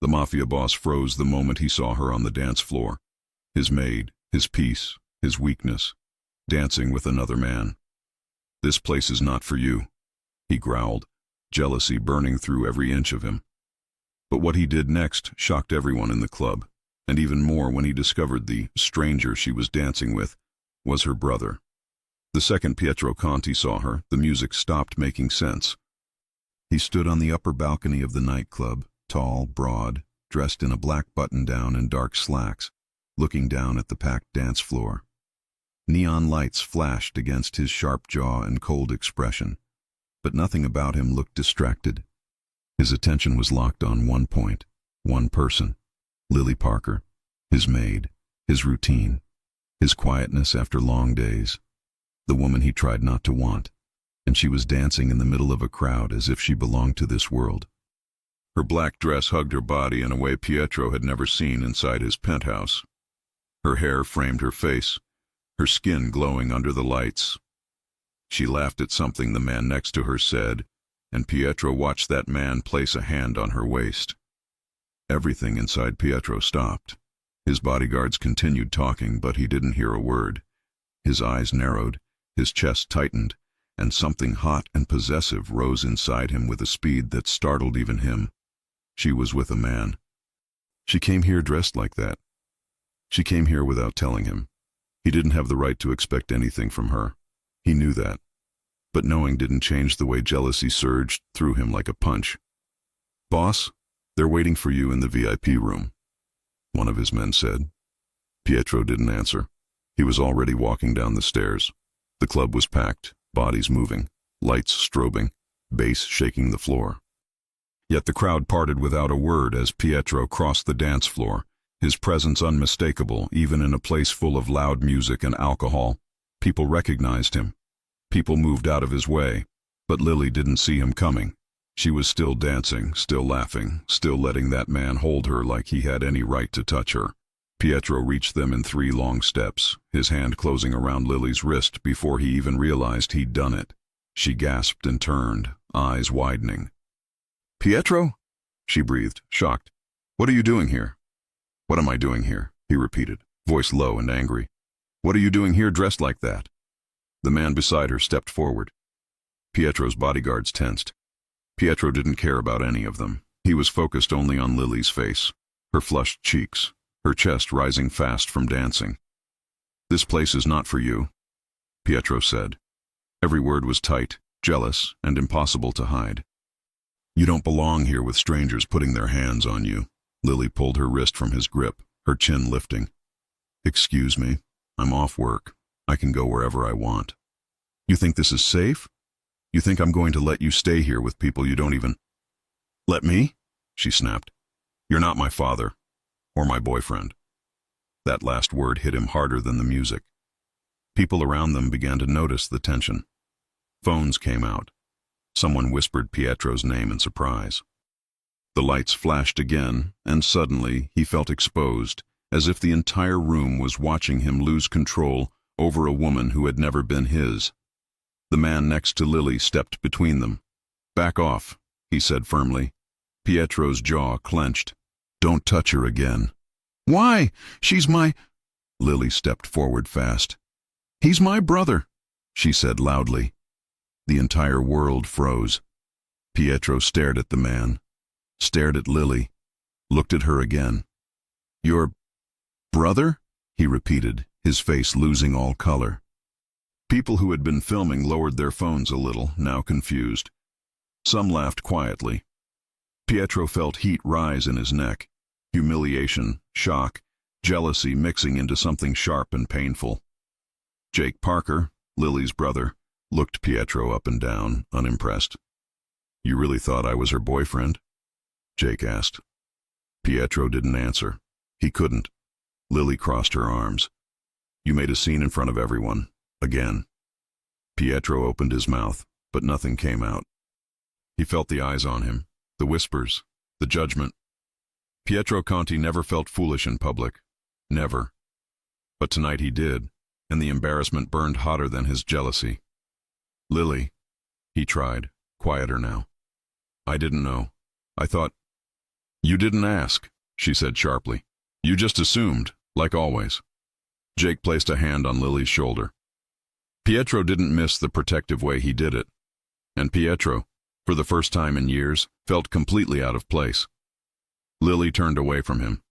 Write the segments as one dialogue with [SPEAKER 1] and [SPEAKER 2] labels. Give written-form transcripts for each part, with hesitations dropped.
[SPEAKER 1] The Mafia boss froze the moment he saw her on the dance floor. His maid, his peace, his weakness, dancing with another man. "This place is not for you," he growled, jealousy burning through every inch of him. But what he did next shocked everyone in the club, and even more when he discovered the stranger she was dancing with was her brother. The second Pietro Conti saw her, the music stopped making sense. He stood on the upper balcony of the nightclub, tall, broad, dressed in a black button-down and dark slacks, looking down at the packed dance floor. Neon lights flashed against his sharp jaw and cold expression, but nothing about him looked distracted. His attention was locked on one point, one person, Lily Parker, his maid, his routine, his quietness after long days, the woman he tried not to want, and she was dancing in the middle of a crowd as if she belonged to this world. Her black dress hugged her body in a way Pietro had never seen inside his penthouse. Her hair framed her face, her skin glowing under the lights. She laughed at something the man next to her said, and Pietro watched that man place a hand on her waist. Everything inside Pietro stopped. His bodyguards continued talking, but he didn't hear a word. His eyes narrowed, his chest tightened, and something hot and possessive rose inside him with a speed that startled even him. She was with a man. She came here dressed like that. She came here without telling him. He didn't have the right to expect anything from her. He knew that. But knowing didn't change the way jealousy surged through him like a punch. "Boss, they're waiting for you in the VIP room," one of his men said. Pietro didn't answer. He was already walking down the stairs. The club was packed, bodies moving, lights strobing, bass shaking the floor. Yet the crowd parted without a word as Pietro crossed the dance floor, his presence unmistakable even in a place full of loud music and alcohol. People recognized him. People moved out of his way, but Lily didn't see him coming. She was still dancing, still laughing, still letting that man hold her like he had any right to touch her. Pietro reached them in 3 long steps, his hand closing around Lily's wrist before he even realized he'd done it. She gasped and turned, eyes widening. "Pietro?" she breathed, shocked. "What are you doing here?" "What am I doing here?" he repeated, voice low and angry. "What are you doing here dressed like that?" The man beside her stepped forward. Pietro's bodyguards tensed. Pietro didn't care about any of them. He was focused only on Lily's face, her flushed cheeks, her chest rising fast from dancing. "This place is not for you," Pietro said. Every word was tight, jealous, and impossible to hide. "You don't belong here with strangers putting their hands on you." Lily pulled her wrist from his grip, her chin lifting. "Excuse me, I'm off work. I can go wherever I want." "You think this is safe? You think I'm going to let you stay here with people you don't even—" "Let me?" she snapped. "You're not my father, or my boyfriend." That last word hit him harder than the music. People around them began to notice the tension. Phones came out. Someone whispered Pietro's name in surprise. The lights flashed again, and suddenly he felt exposed, as if the entire room was watching him lose control over a woman who had never been his. The man next to Lily stepped between them. "Back off," he said firmly. Pietro's jaw clenched. "Don't touch her again." "Why? She's my—" Lily stepped forward fast. "He's my brother," she said loudly. The entire world froze. Pietro stared at the man, stared at Lily, looked at her again. "Your brother?" he repeated, his face losing all color. People who had been filming lowered their phones a little, now confused. Some laughed quietly. Pietro felt heat rise in his neck, humiliation, shock, jealousy mixing into something sharp and painful. Jake Parker, Lily's brother, looked Pietro up and down, unimpressed. "You really thought I was her boyfriend?" Jake asked. Pietro didn't answer. He couldn't. Lily crossed her arms. "You made a scene in front of everyone. Again." Pietro opened his mouth, but nothing came out. He felt the eyes on him, the whispers, the judgment. Pietro Conti never felt foolish in public. Never. But tonight he did, and the embarrassment burned hotter than his jealousy. "Lily," he tried, quieter now. "I didn't know. I thought—" You didn't ask, she said sharply. You just assumed, like always. Jake placed a hand on Lily's shoulder. Pietro didn't miss the protective way he did it. And Pietro, for the first time in years, felt completely out of place. Lily turned away from him.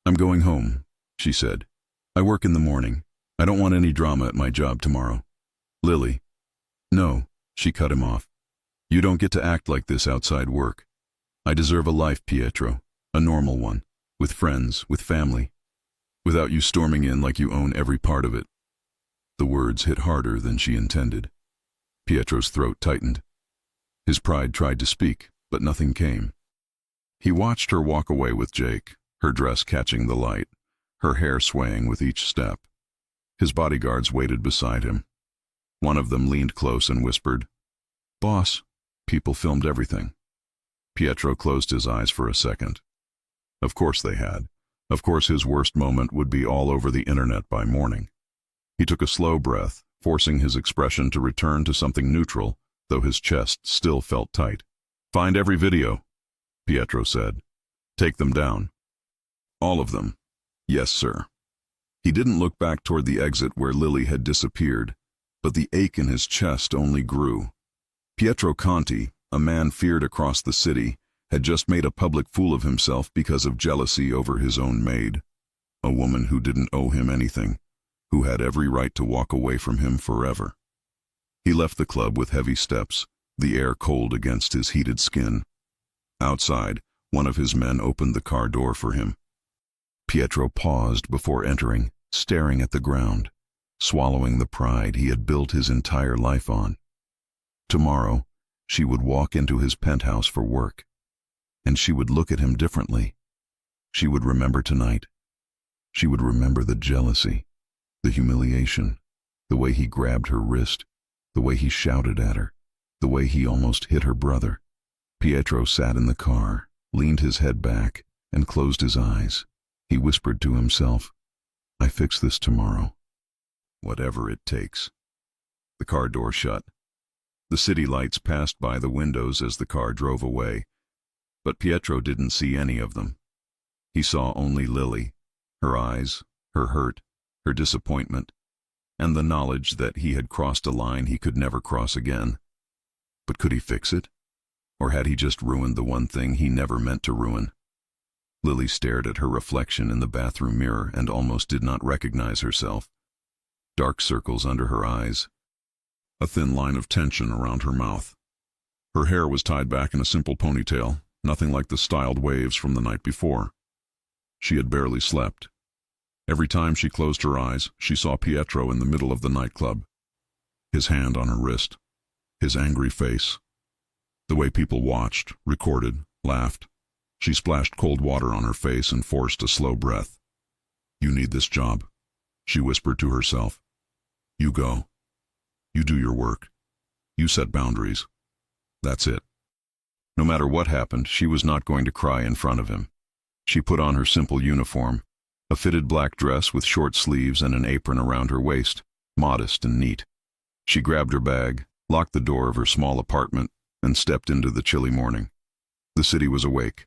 [SPEAKER 1] I'm going home, she said. I work in the morning. I don't want any drama at my job tomorrow. Lily. No, she cut him off. You don't get to act like this outside work. I deserve a life, Pietro, a normal one, with friends, with family, without you storming in like you own every part of it. The words hit harder than she intended. Pietro's throat tightened. His pride tried to speak, but nothing came. He watched her walk away with Jake, her dress catching the light, her hair swaying with each step. His bodyguards waited beside him. One of them leaned close and whispered, Boss, people filmed everything. Pietro closed his eyes for a second. Of course they had. Of course his worst moment would be all over the internet by morning. He took a slow breath, forcing his expression to return to something neutral, though his chest still felt tight. Find every video, Pietro said. Take them down. All of them. Yes, sir. He didn't look back toward the exit where Lily had disappeared, but the ache in his chest only grew. Pietro Conti, a man feared across the city, had just made a public fool of himself because of jealousy over his own maid, a woman who didn't owe him anything, who had every right to walk away from him forever. He left the club with heavy steps, the air cold against his heated skin. Outside, one of his men opened the car door for him. Pietro paused before entering, staring at the ground, swallowing the pride he had built his entire life on. Tomorrow, she would walk into his penthouse for work, and she would look at him differently. She would remember tonight. She would remember the jealousy, the humiliation, the way he grabbed her wrist, the way he shouted at her, the way he almost hit her brother. Pietro sat in the car, leaned his head back, and closed his eyes. He whispered to himself, I fix this tomorrow. Whatever it takes. The car door shut. The city lights passed by the windows as the car drove away, but Pietro didn't see any of them. He saw only Lily, her eyes, her hurt, her disappointment, and the knowledge that he had crossed a line he could never cross again. But could he fix it? Or had he just ruined the one thing he never meant to ruin? Lily stared at her reflection in the bathroom mirror and almost did not recognize herself. Dark circles under her eyes, a thin line of tension around her mouth. Her hair was tied back in a simple ponytail, nothing like the styled waves from the night before. She had barely slept. Every time she closed her eyes, she saw Pietro in the middle of the nightclub, his hand on her wrist, his angry face. The way people watched, recorded, laughed. She splashed cold water on her face and forced a slow breath. You need this job, she whispered to herself. You go. You do your work. You set boundaries. That's it. No matter what happened, she was not going to cry in front of him. She put on her simple uniform, a fitted black dress with short sleeves and an apron around her waist, modest and neat. She grabbed her bag, locked the door of her small apartment, and stepped into the chilly morning. The city was awake.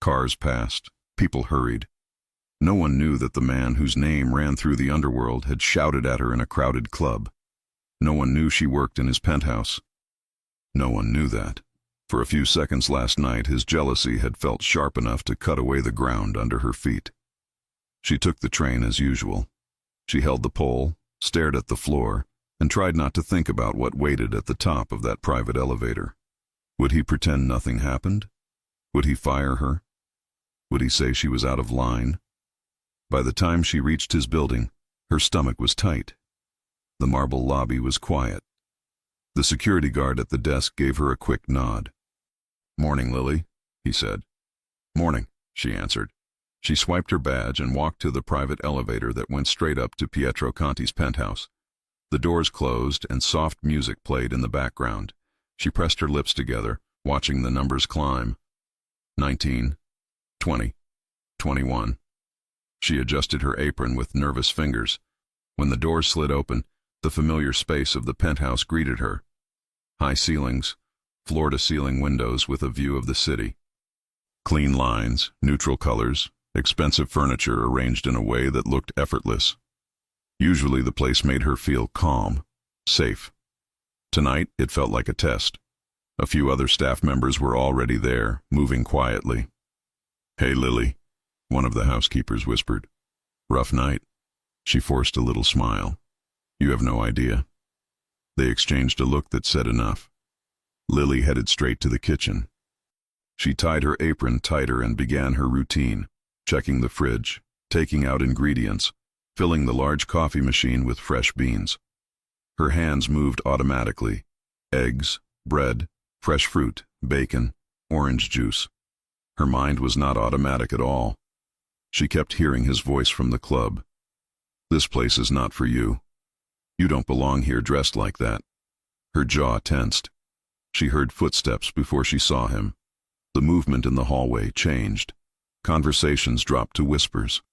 [SPEAKER 1] Cars passed. People hurried. No one knew that the man whose name ran through the underworld had shouted at her in a crowded club. No one knew she worked in his penthouse. No one knew that. For a few seconds last night, his jealousy had felt sharp enough to cut away the ground under her feet. She took the train as usual. She held the pole, stared at the floor, and tried not to think about what waited at the top of that private elevator. Would he pretend nothing happened? Would he fire her? Would he say she was out of line? By the time she reached his building, her stomach was tight. The marble lobby was quiet. The security guard at the desk gave her a quick nod. Morning, Lily, he said. Morning, she answered. She swiped her badge and walked to the private elevator that went straight up to Pietro Conti's penthouse. The doors closed and soft music played in the background. She pressed her lips together, watching the numbers climb. 19, 20, 21. She adjusted her apron with nervous fingers. When the doors slid open, the familiar space of the penthouse greeted her. High ceilings, floor-to-ceiling windows with a view of the city. Clean lines, neutral colors, expensive furniture arranged in a way that looked effortless. Usually the place made her feel calm, safe. Tonight, it felt like a test. A few other staff members were already there, moving quietly. "Hey, Lily," one of the housekeepers whispered. "Rough night." She forced a little smile. "You have no idea." They exchanged a look that said enough. Lily headed straight to the kitchen. She tied her apron tighter and began her routine, checking the fridge, taking out ingredients, filling the large coffee machine with fresh beans. Her hands moved automatically. Eggs, bread, fresh fruit, bacon, orange juice. Her mind was not automatic at all. She kept hearing his voice from the club. "This place is not for you. You don't belong here dressed like that." Her jaw tensed. She heard footsteps before she saw him. The movement in the hallway changed. Conversations dropped to whispers.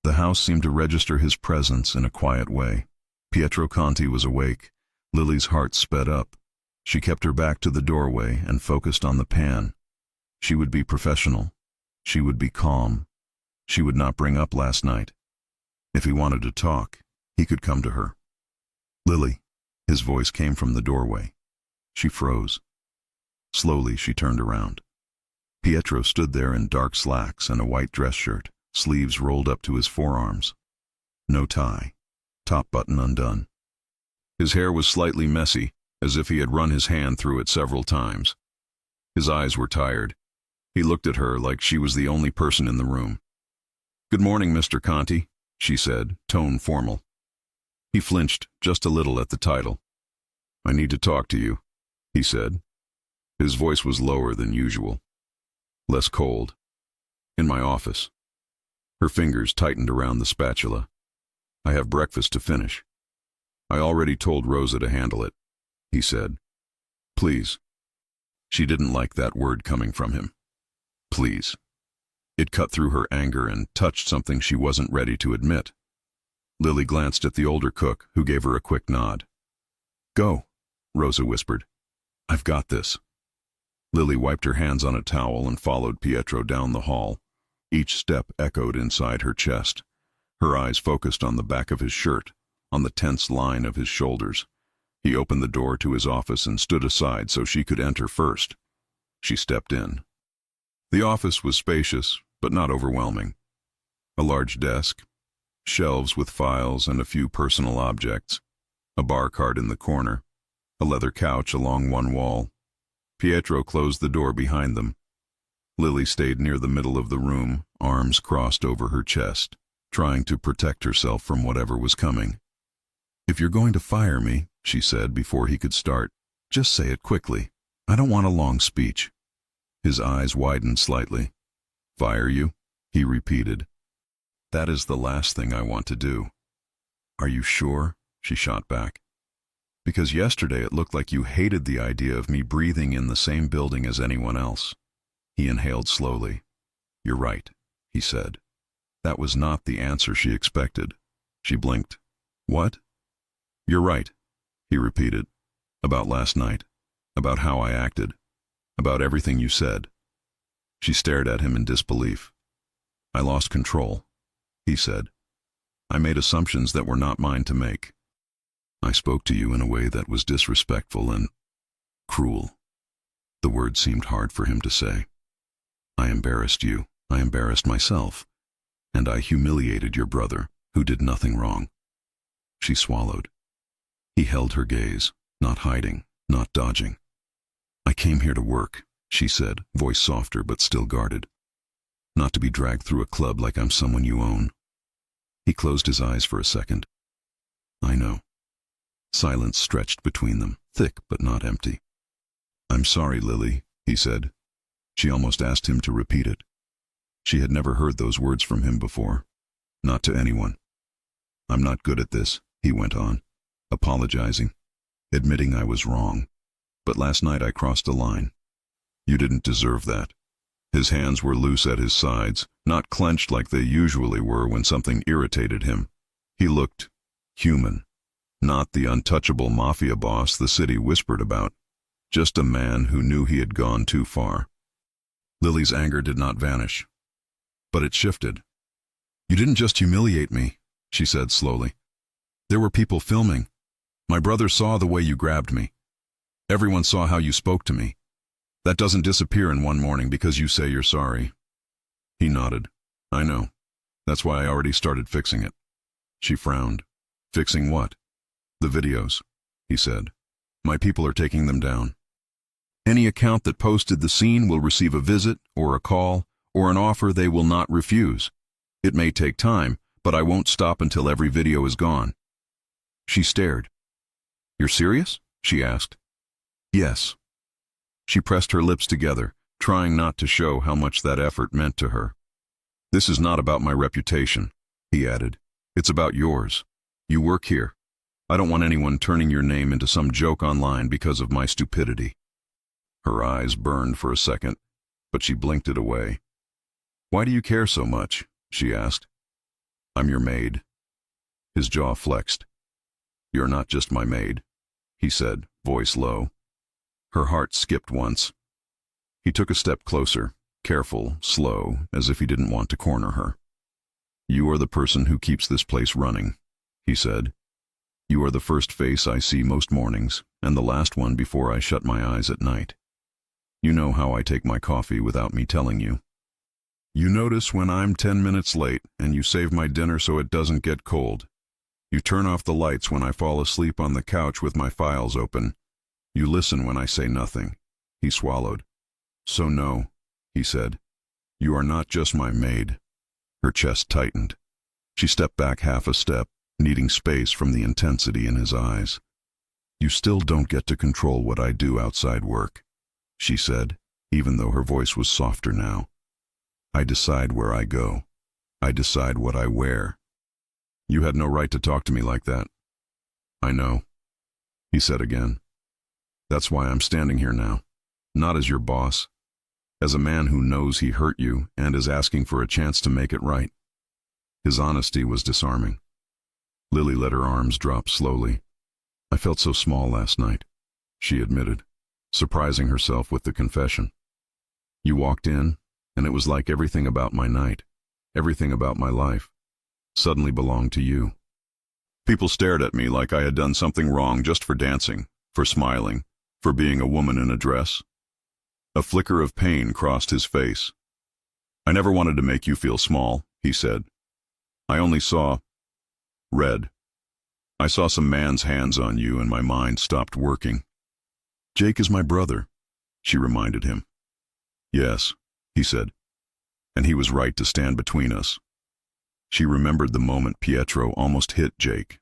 [SPEAKER 1] The house seemed to register his presence in a quiet way. Pietro Conti was awake. Lily's heart sped up. She kept her back to the doorway and focused on the pan. She would be professional. She would be calm. She would not bring up last night. If he wanted to talk, he could come to her. "Lily," his voice came from the doorway. She froze. Slowly she turned around. Pietro stood there in dark slacks and a white dress shirt, sleeves rolled up to his forearms. No tie, top button undone. His hair was slightly messy, as if he had run his hand through it several times. His eyes were tired. He looked at her like she was the only person in the room. "Good morning, Mr. Conti," she said, tone formal. He flinched just a little at the title. "I need to talk to you," he said. His voice was lower than usual, less cold. "In my office." Her fingers tightened around the spatula. "I have breakfast to finish." "I already told Rosa to handle it," he said. "Please." She didn't like that word coming from him. Please. It cut through her anger and touched something she wasn't ready to admit. Lily glanced at the older cook, who gave her a quick nod. "Go," Rosa whispered. "I've got this." Lily wiped her hands on a towel and followed Pietro down the hall. Each step echoed inside her chest. Her eyes focused on the back of his shirt, on the tense line of his shoulders. He opened the door to his office and stood aside so she could enter first. She stepped in. The office was spacious, but not overwhelming. A large desk, shelves with files and a few personal objects, a bar cart in the corner, a leather couch along one wall. Pietro closed the door behind them. Lily stayed near the middle of the room, arms crossed over her chest, trying to protect herself from whatever was coming. "If you're going to fire me," she said before he could start, "just say it quickly. I don't want a long speech." His eyes widened slightly. "Fire you?" he repeated. "That is the last thing I want to do." "Are you sure?" she shot back. "Because yesterday it looked like you hated the idea of me breathing in the same building as anyone else." He inhaled slowly. "You're right," he said. That was not the answer she expected. She blinked. "What?" "You're right," he repeated. "About last night. About how I acted. About everything you said." She stared at him in disbelief. "I lost control," he said. "I made assumptions that were not mine to make. I spoke to you in a way that was disrespectful and cruel." The word seemed hard for him to say. "I embarrassed you. I embarrassed myself. And I humiliated your brother, who did nothing wrong." She swallowed. He held her gaze, not hiding, not dodging. "I came here to work," she said, voice softer but still guarded. "Not to be dragged through a club like I'm someone you own." He closed his eyes for a second. "I know." Silence stretched between them, thick but not empty. "I'm sorry, Lily," he said. She almost asked him to repeat it. She had never heard those words from him before. Not to anyone. "I'm not good at this," he went on, apologizing, admitting I was wrong. "But last night I crossed a line. You didn't deserve that." His hands were loose at his sides, not clenched like they usually were when something irritated him. He looked human, not the untouchable Mafia boss the city whispered about, just a man who knew he had gone too far. Lily's anger did not vanish, but it shifted. "You didn't just humiliate me," she said slowly. "There were people filming. My brother saw the way you grabbed me. Everyone saw how you spoke to me. That doesn't disappear in one morning because you say you're sorry." He nodded. "I know. That's why I already started fixing it." She frowned. "Fixing what?" "The videos," he said. "My people are taking them down. Any account that posted the scene will receive a visit or a call or an offer they will not refuse. It may take time, but I won't stop until every video is gone." She stared. "You're serious?" she asked. "Yes." She pressed her lips together, trying not to show how much that effort meant to her. "This is not about my reputation," he added. "It's about yours. You work here. I don't want anyone turning your name into some joke online because of my stupidity." Her eyes burned for a second, but she blinked it away. "Why do you care so much?" she asked. "I'm your maid." His jaw flexed. "You're not just my maid," he said, voice low. Her heart skipped once. He took a step closer, careful, slow, as if he didn't want to corner her. "You are the person who keeps this place running," he said. "You are the first face I see most mornings, and the last one before I shut my eyes at night. You know how I take my coffee without me telling you. You notice when I'm 10 minutes late, and you save my dinner so it doesn't get cold. You turn off the lights when I fall asleep on the couch with my files open. You listen when I say nothing." He swallowed. "So no," he said. "You are not just my maid." Her chest tightened. She stepped back half a step, needing space from the intensity in his eyes. "You still don't get to control what I do outside work," she said, even though her voice was softer now. "I decide where I go. I decide what I wear. You had no right to talk to me like that." "I know," he said again. "That's why I'm standing here now. Not as your boss. As a man who knows he hurt you and is asking for a chance to make it right." His honesty was disarming. Lily let her arms drop slowly. "I felt so small last night," she admitted, surprising herself with the confession. "You walked in, and it was like everything about my night, everything about my life, suddenly belonged to you." People stared at me like I had done something wrong just for dancing, for smiling, for being a woman in a dress. A flicker of pain crossed his face. "I never wanted to make you feel small," he said. "I only saw red. I saw some man's hands on you and my mind stopped working." "Jake is my brother," she reminded him. "Yes," he said, "and he was right to stand between us." She remembered the moment Pietro almost hit Jake,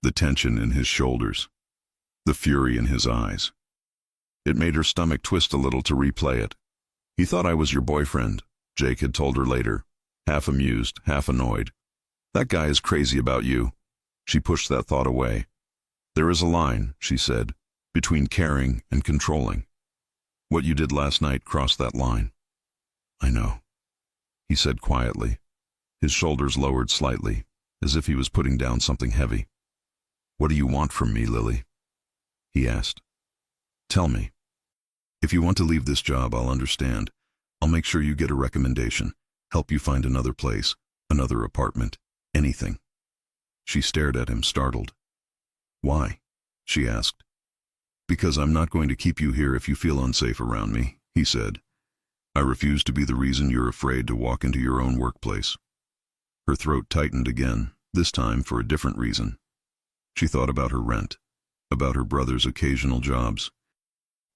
[SPEAKER 1] the tension in his shoulders, the fury in his eyes. It made her stomach twist a little to replay it. "He thought I was your boyfriend," Jake had told her later, half amused, half annoyed. "That guy is crazy about you." She pushed that thought away. "There is a line," she said, "between caring and controlling. What you did last night crossed that line." "I know," he said quietly. His shoulders lowered slightly, as if he was putting down something heavy. "What do you want from me, Lily?" he asked. "Tell me. If you want to leave this job, I'll understand. I'll make sure you get a recommendation, help you find another place, another apartment, anything." She stared at him, startled. "Why?" she asked. "Because I'm not going to keep you here if you feel unsafe around me," he said. "I refuse to be the reason you're afraid to walk into your own workplace." Her throat tightened again, this time for a different reason. She thought about her rent, about her brother's occasional jobs,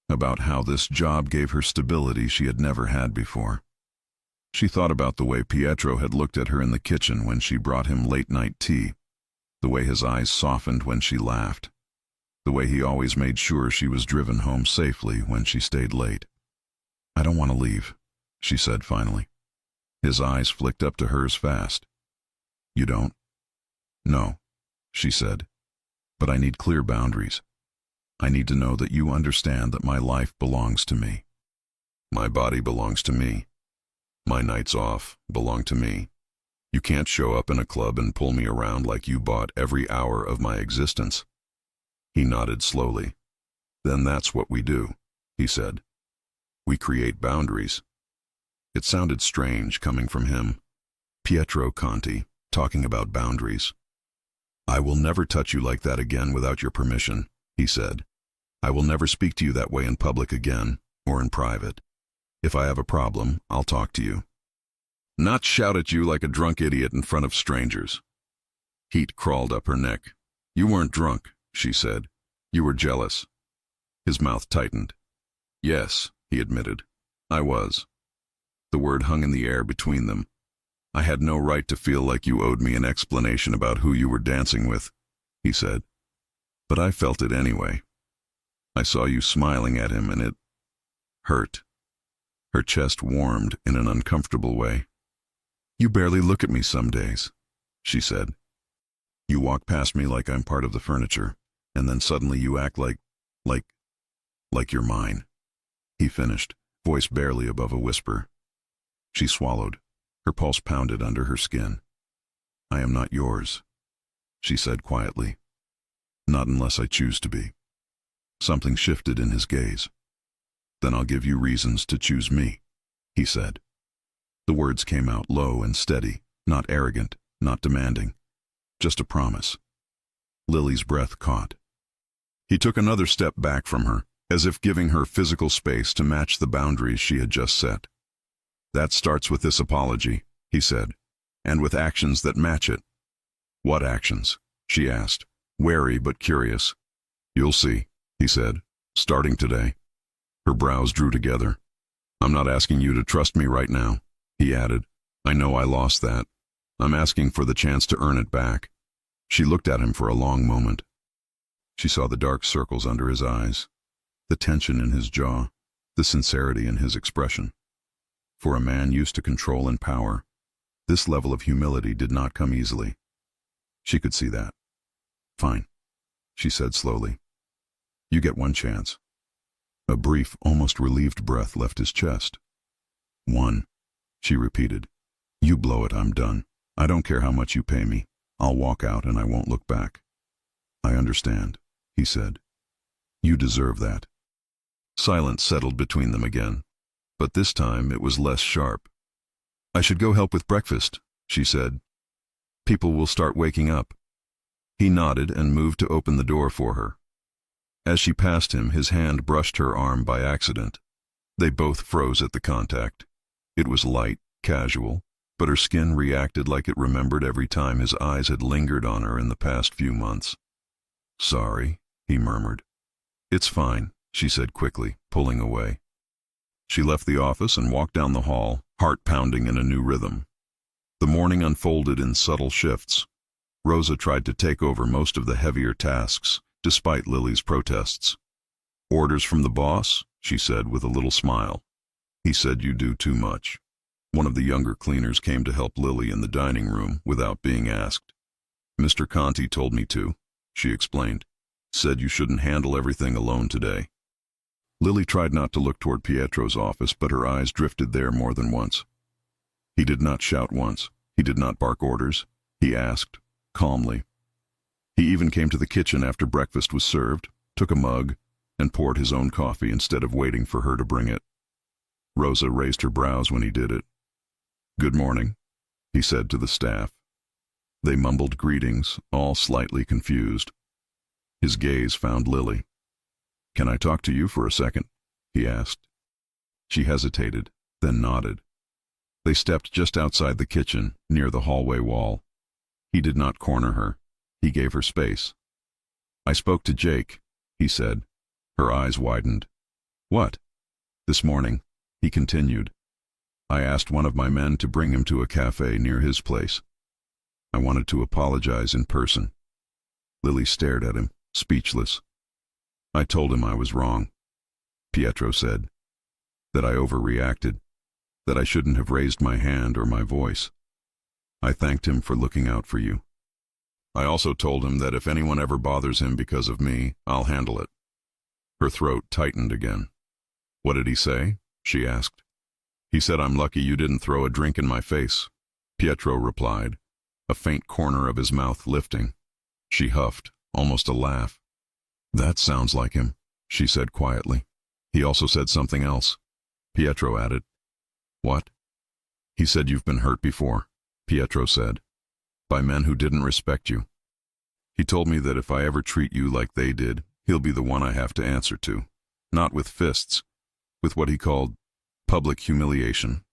[SPEAKER 1] about how this job gave her stability she had never had before. She thought about the way Pietro had looked at her in the kitchen when she brought him late-night tea, the way his eyes softened when she laughed, the way he always made sure she was driven home safely when she stayed late. "I don't want to leave," she said finally. His eyes flicked up to hers fast. "You don't?" "No," she said, "but I need clear boundaries. I need to know that you understand that my life belongs to me. My body belongs to me. My nights off belong to me. You can't show up in a club and pull me around like you bought every hour of my existence." He nodded slowly. "Then that's what we do," he said. "We create boundaries. It sounded strange coming from him. Pietro Conti, talking about boundaries. "I will never touch you like that again without your permission," he said. "I will never speak to you that way in public again, or in private. If I have a problem, I'll talk to you. Not shout at you like a drunk idiot in front of strangers." Heat crawled up her neck. "You weren't drunk," she said. "You were jealous." His mouth tightened. "Yes," he admitted. "I was." The word hung in the air between them. "I had no right to feel like you owed me an explanation about who you were dancing with," he said. "But I felt it anyway. I saw you smiling at him and it hurt." Her chest warmed in an uncomfortable way. "You barely look at me some days," she said. "You walk past me like I'm part of the furniture, and then suddenly you act like you're mine," he finished, voice barely above a whisper. She swallowed. Her pulse pounded under her skin. "I am not yours," she said quietly. "Not unless I choose to be." Something shifted in his gaze. "Then I'll give you reasons to choose me," he said. The words came out low and steady, not arrogant, not demanding. Just a promise. Lily's breath caught. He took another step back from her, as if giving her physical space to match the boundaries she had just set. "That starts with this apology," he said, "and with actions that match it." "What actions?" she asked, wary but curious. "You'll see," he said, "starting today." Her brows drew together. "I'm not asking you to trust me right now," he added. "I know I lost that. I'm asking for the chance to earn it back." She looked at him for a long moment. She saw the dark circles under his eyes, the tension in his jaw, the sincerity in his expression. For a man used to control and power, this level of humility did not come easily. She could see that. "Fine," she said slowly. "You get one chance." A brief, almost relieved breath left his chest. "One," she repeated. "You blow it, I'm done. I don't care how much you pay me. I'll walk out and I won't look back." "I understand," he said. "You deserve that." Silence settled between them again, but this time it was less sharp. "I should go help with breakfast," she said. "People will start waking up." He nodded and moved to open the door for her. As she passed him, his hand brushed her arm by accident. They both froze at the contact. It was light, casual, but her skin reacted like it remembered every time his eyes had lingered on her in the past few months. "Sorry," he murmured. "It's fine," she said quickly, pulling away. She left the office and walked down the hall, heart pounding in a new rhythm. The morning unfolded in subtle shifts. Rosa tried to take over most of the heavier tasks, despite Lily's protests. "Orders from the boss?" she said with a little smile. "He said you do too much." One of the younger cleaners came to help Lily in the dining room without being asked. "Mr. Conti told me to," she explained. "Said you shouldn't handle everything alone today." Lily tried not to look toward Pietro's office, but her eyes drifted there more than once. He did not shout once. He did not bark orders. He asked, calmly. He even came to the kitchen after breakfast was served, took a mug, and poured his own coffee instead of waiting for her to bring it. Rosa raised her brows when he did it. "Good morning," he said to the staff. They mumbled greetings, all slightly confused. His gaze found Lily. "Can I talk to you for a second?" he asked. She hesitated, then nodded. They stepped just outside the kitchen, near the hallway wall. He did not corner her. He gave her space. "I spoke to Jake," he said. Her eyes widened. "What?" "This morning," he continued. "I asked one of my men to bring him to a cafe near his place. I wanted to apologize in person." Lily stared at him, speechless. "I told him I was wrong," Pietro said. "That I overreacted. That I shouldn't have raised my hand or my voice. I thanked him for looking out for you. I also told him that if anyone ever bothers him because of me, I'll handle it." Her throat tightened again. "What did he say?" she asked. "He said I'm lucky you didn't throw a drink in my face," Pietro replied, a faint corner of his mouth lifting. She huffed, almost a laugh. "That sounds like him," she said quietly. "He also said something else," Pietro added. "What?" He said you've been hurt before, Pietro said, by men who didn't respect you. He told me that if I ever treat you like they did, he'll be the one I have to answer to. Not with fists, with what he called public humiliation.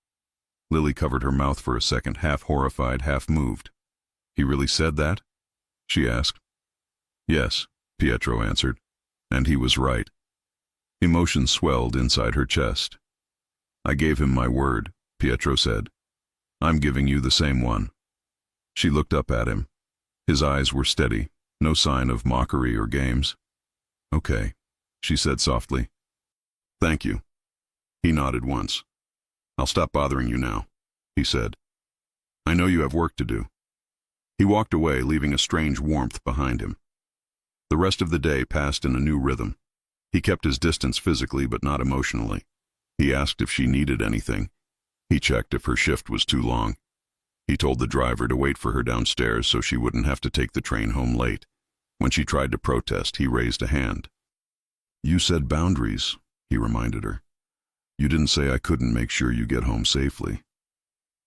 [SPEAKER 1] Lily covered her mouth for a second, half horrified, half moved. He really said that? She asked. Yes, Pietro answered, and he was right. Emotion swelled inside her chest. I gave him my word, Pietro said. I'm giving you the same one. She looked up at him. His eyes were steady, no sign of mockery or games. Okay, she said softly. Thank you. He nodded once. I'll stop bothering you now, he said. I know you have work to do. He walked away, leaving a strange warmth behind him. The rest of the day passed in a new rhythm. He kept his distance physically but not emotionally. He asked if she needed anything. He checked if her shift was too long. He told the driver to wait for her downstairs so she wouldn't have to take the train home late. When she tried to protest, he raised a hand. You said boundaries, he reminded her. You didn't say I couldn't make sure you get home safely.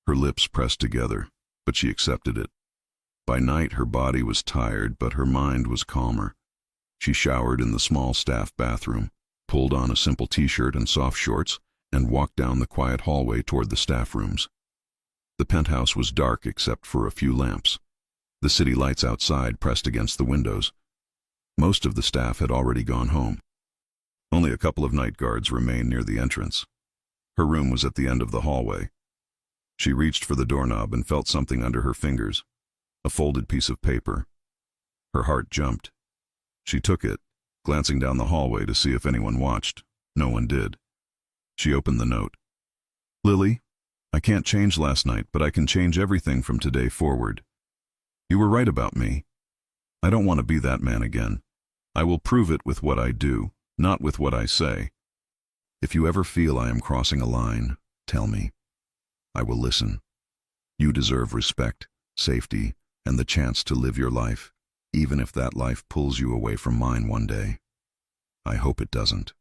[SPEAKER 1] Her lips pressed together, but she accepted it. By night, her body was tired, but her mind was calmer. She showered in the small staff bathroom, pulled on a simple t-shirt and soft shorts, and walked down the quiet hallway toward the staff rooms. The penthouse was dark except for a few lamps. The city lights outside pressed against the windows. Most of the staff had already gone home. Only a couple of night guards remained near the entrance. Her room was at the end of the hallway. She reached for the doorknob and felt something under her fingers, a folded piece of paper. Her heart jumped. She took it, glancing down the hallway to see if anyone watched. No one did. She opened the note. Lily, I can't change last night, but I can change everything from today forward. You were right about me. I don't want to be that man again. I will prove it with what I do, not with what I say. If you ever feel I am crossing a line, tell me. I will listen. You deserve respect, safety, and the chance to live your life, even if that life pulls you away from mine one day. I hope it doesn't.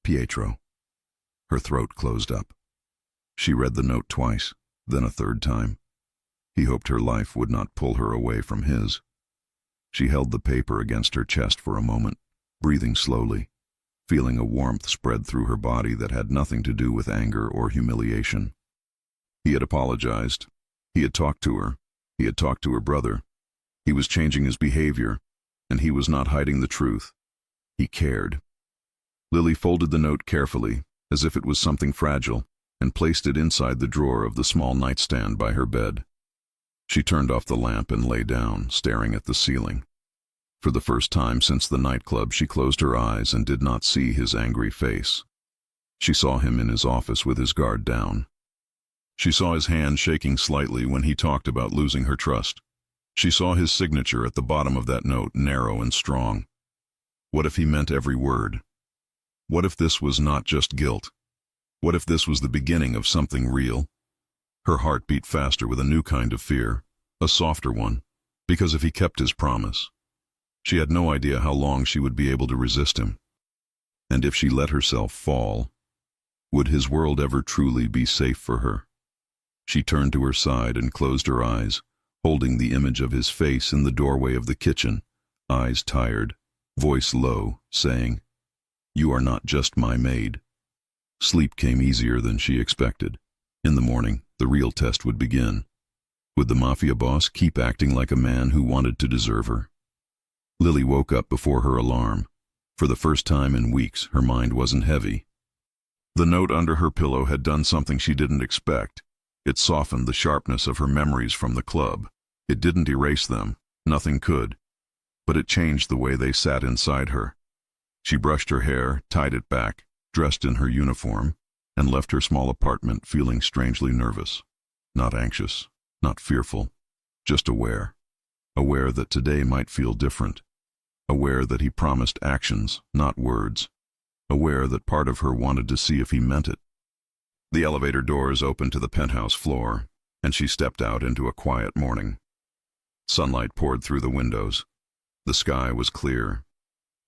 [SPEAKER 1] Pietro. Her throat closed up. She read the note twice, then a third time. He hoped her life would not pull her away from his. She held the paper against her chest for a moment, breathing slowly, feeling a warmth spread through her body that had nothing to do with anger or humiliation. He had apologized. He had talked to her. He had talked to her brother. He was changing his behavior, and he was not hiding the truth. He cared. Lily folded the note carefully, as if it was something fragile, and placed it inside the drawer of the small nightstand by her bed. She turned off the lamp and lay down, staring at the ceiling. For the first time since the nightclub, she closed her eyes and did not see his angry face. She saw him in his office with his guard down. She saw his hand shaking slightly when he talked about losing her trust. She saw his signature at the bottom of that note, narrow and strong. What if he meant every word? What if this was not just guilt? What if this was the beginning of something real? Her heart beat faster with a new kind of fear, a softer one, because if he kept his promise, she had no idea how long she would be able to resist him. And if she let herself fall, would his world ever truly be safe for her? She turned to her side and closed her eyes, holding the image of his face in the doorway of the kitchen, eyes tired, voice low, saying, "You are not just my maid." Sleep came easier than she expected. In the morning, the real test would begin. Would the Mafia boss keep acting like a man who wanted to deserve her? Lily woke up before her alarm. For the first time in weeks, her mind wasn't heavy. The note under her pillow had done something she didn't expect. It softened the sharpness of her memories from the club. It didn't erase them, nothing could. But it changed the way they sat inside her. She brushed her hair, tied it back, dressed in her uniform, and left her small apartment feeling strangely nervous. Not anxious, not fearful, just aware. Aware that today might feel different. Aware that he promised actions, not words. Aware that part of her wanted to see if he meant it. The elevator doors opened to the penthouse floor, and she stepped out into a quiet morning. Sunlight poured through the windows. The sky was clear.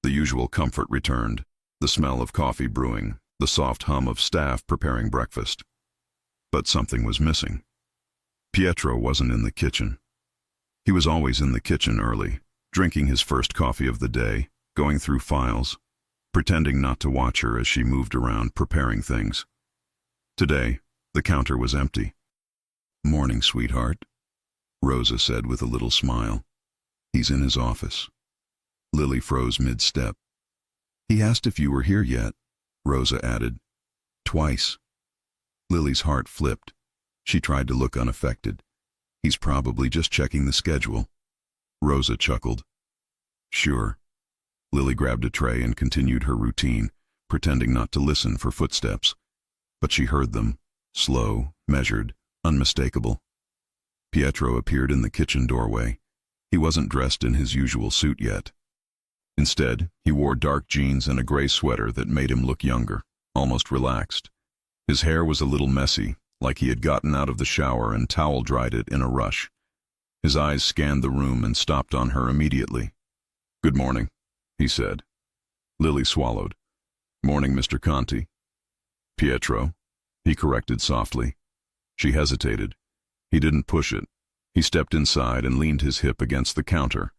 [SPEAKER 1] The usual comfort returned, the smell of coffee brewing, the soft hum of staff preparing breakfast. but something was missing. Pietro wasn't in the kitchen. He was always in the kitchen early, drinking his first coffee of the day, going through files, pretending not to watch her as she moved around preparing things. Today, the counter was empty. "Morning, sweetheart," Rosa said with a little smile. "He's in his office." Lily froze mid-step. "He asked if you were here yet," Rosa added. "Twice." Lily's heart flipped. She tried to look unaffected. "He's probably just checking the schedule." Rosa chuckled. "Sure." Lily grabbed a tray and continued her routine, pretending not to listen for footsteps. But she heard them, slow, measured, unmistakable. Pietro appeared in the kitchen doorway. He wasn't dressed in his usual suit yet. Instead, he wore dark jeans and a gray sweater that made him look younger, almost relaxed. His hair was a little messy, like he had gotten out of the shower and towel-dried it in a rush. His eyes scanned the room and stopped on her immediately. "Good morning," he said. Lily swallowed. "Morning, Mr. Conti." "Pietro," he corrected softly. She hesitated. He didn't push it. He stepped inside and leaned his hip against the counter,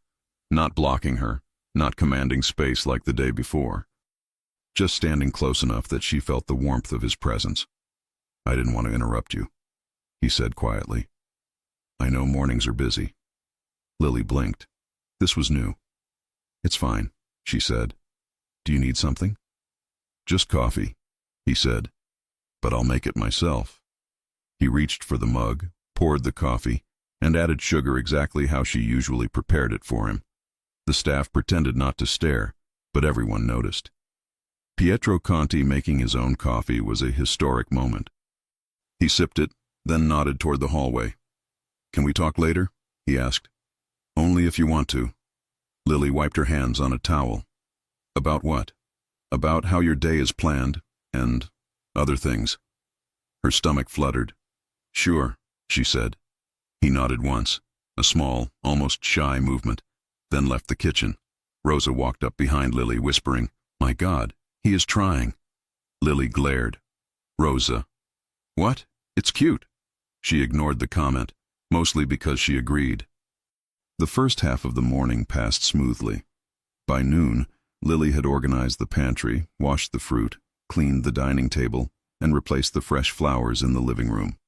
[SPEAKER 1] not blocking her, not commanding space like the day before, just standing close enough that she felt the warmth of his presence. "I didn't want to interrupt you," he said quietly. "I know mornings are busy." Lily blinked. This was new. "It's fine," she said. "Do you need something?" "Just coffee," he said. "But I'll make it myself." He reached for the mug, poured the coffee, and added sugar exactly how she usually prepared it for him. The staff pretended not to stare, but everyone noticed. Pietro Conti making his own coffee was a historic moment. He sipped it, then nodded toward the hallway. "Can we talk later?" he asked. "Only if you want to." Lily wiped her hands on a towel. "About what?" "About how your day is planned, and other things." Her stomach fluttered. "Sure," she said. He nodded once, a small, almost shy movement, then left the kitchen. Rosa walked up behind Lily, whispering, "My God, he is trying." Lily glared. "Rosa." "What? It's cute." She ignored the comment, mostly because she agreed. The first half of the morning passed smoothly. By noon, Lily had organized the pantry, washed the fruit, cleaned the dining table, and replaced the fresh flowers in the living room.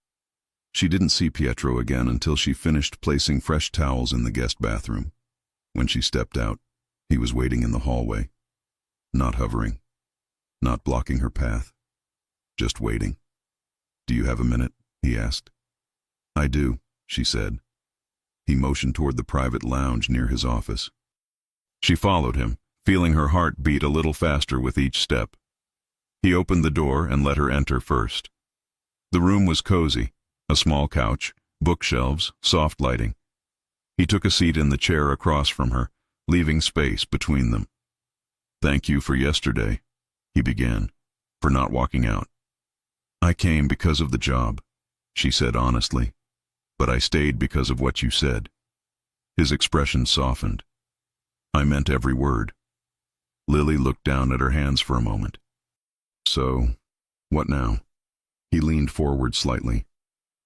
[SPEAKER 1] She didn't see Pietro again until she finished placing fresh towels in the guest bathroom. When she stepped out, he was waiting in the hallway. Not hovering. Not blocking her path. Just waiting. "Do you have a minute?" he asked. "I do," she said. He motioned toward the private lounge near his office. She followed him, feeling her heart beat a little faster with each step. He opened the door and let her enter first. The room was cozy, a small couch, bookshelves, soft lighting. He took a seat in the chair across from her, leaving space between them. "Thank you for yesterday," he began, "for not walking out." "I came because of the job," she said honestly, "but I stayed because of what you said." His expression softened. "I meant every word." Lily looked down at her hands for a moment. "So, what now?" He leaned forward slightly.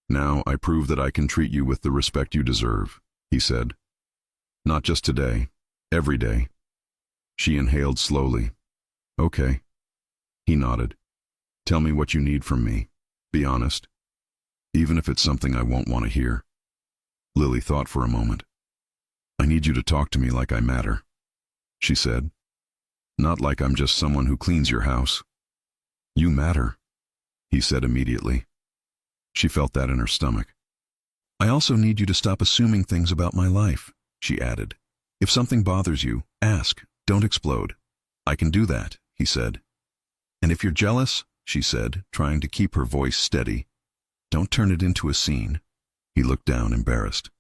[SPEAKER 1] "Now I prove that I can treat you with the respect you deserve," he said. "Not just today, every day." She inhaled slowly. "Okay." He nodded. "Tell me what you need from me. Be honest. Even if it's something I won't want to hear." Lily thought for a moment. "I need you to talk to me like I matter," she said. "Not like I'm just someone who cleans your house." "You matter," he said immediately. She felt that in her stomach. "I also need you to stop assuming things about my life," she added. "If something bothers you, ask. Don't explode." "I can do that," he said. "And if you're jealous," she said, trying to keep her voice steady, "don't turn it into a scene." He looked down, embarrassed.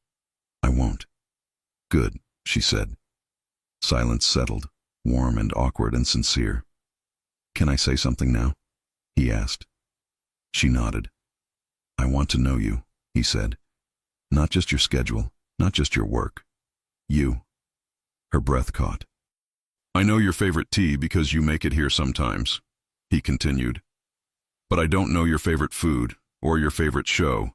[SPEAKER 1] "I won't." "Good," she said. Silence settled, warm and awkward and sincere. "Can I say something now?" he asked. She nodded. "I want to know you," he said. "Not just your schedule, not just your work. You." Her breath caught. "I know your favorite tea because you make it here sometimes," he continued. "But I don't know your favorite food, or your favorite show,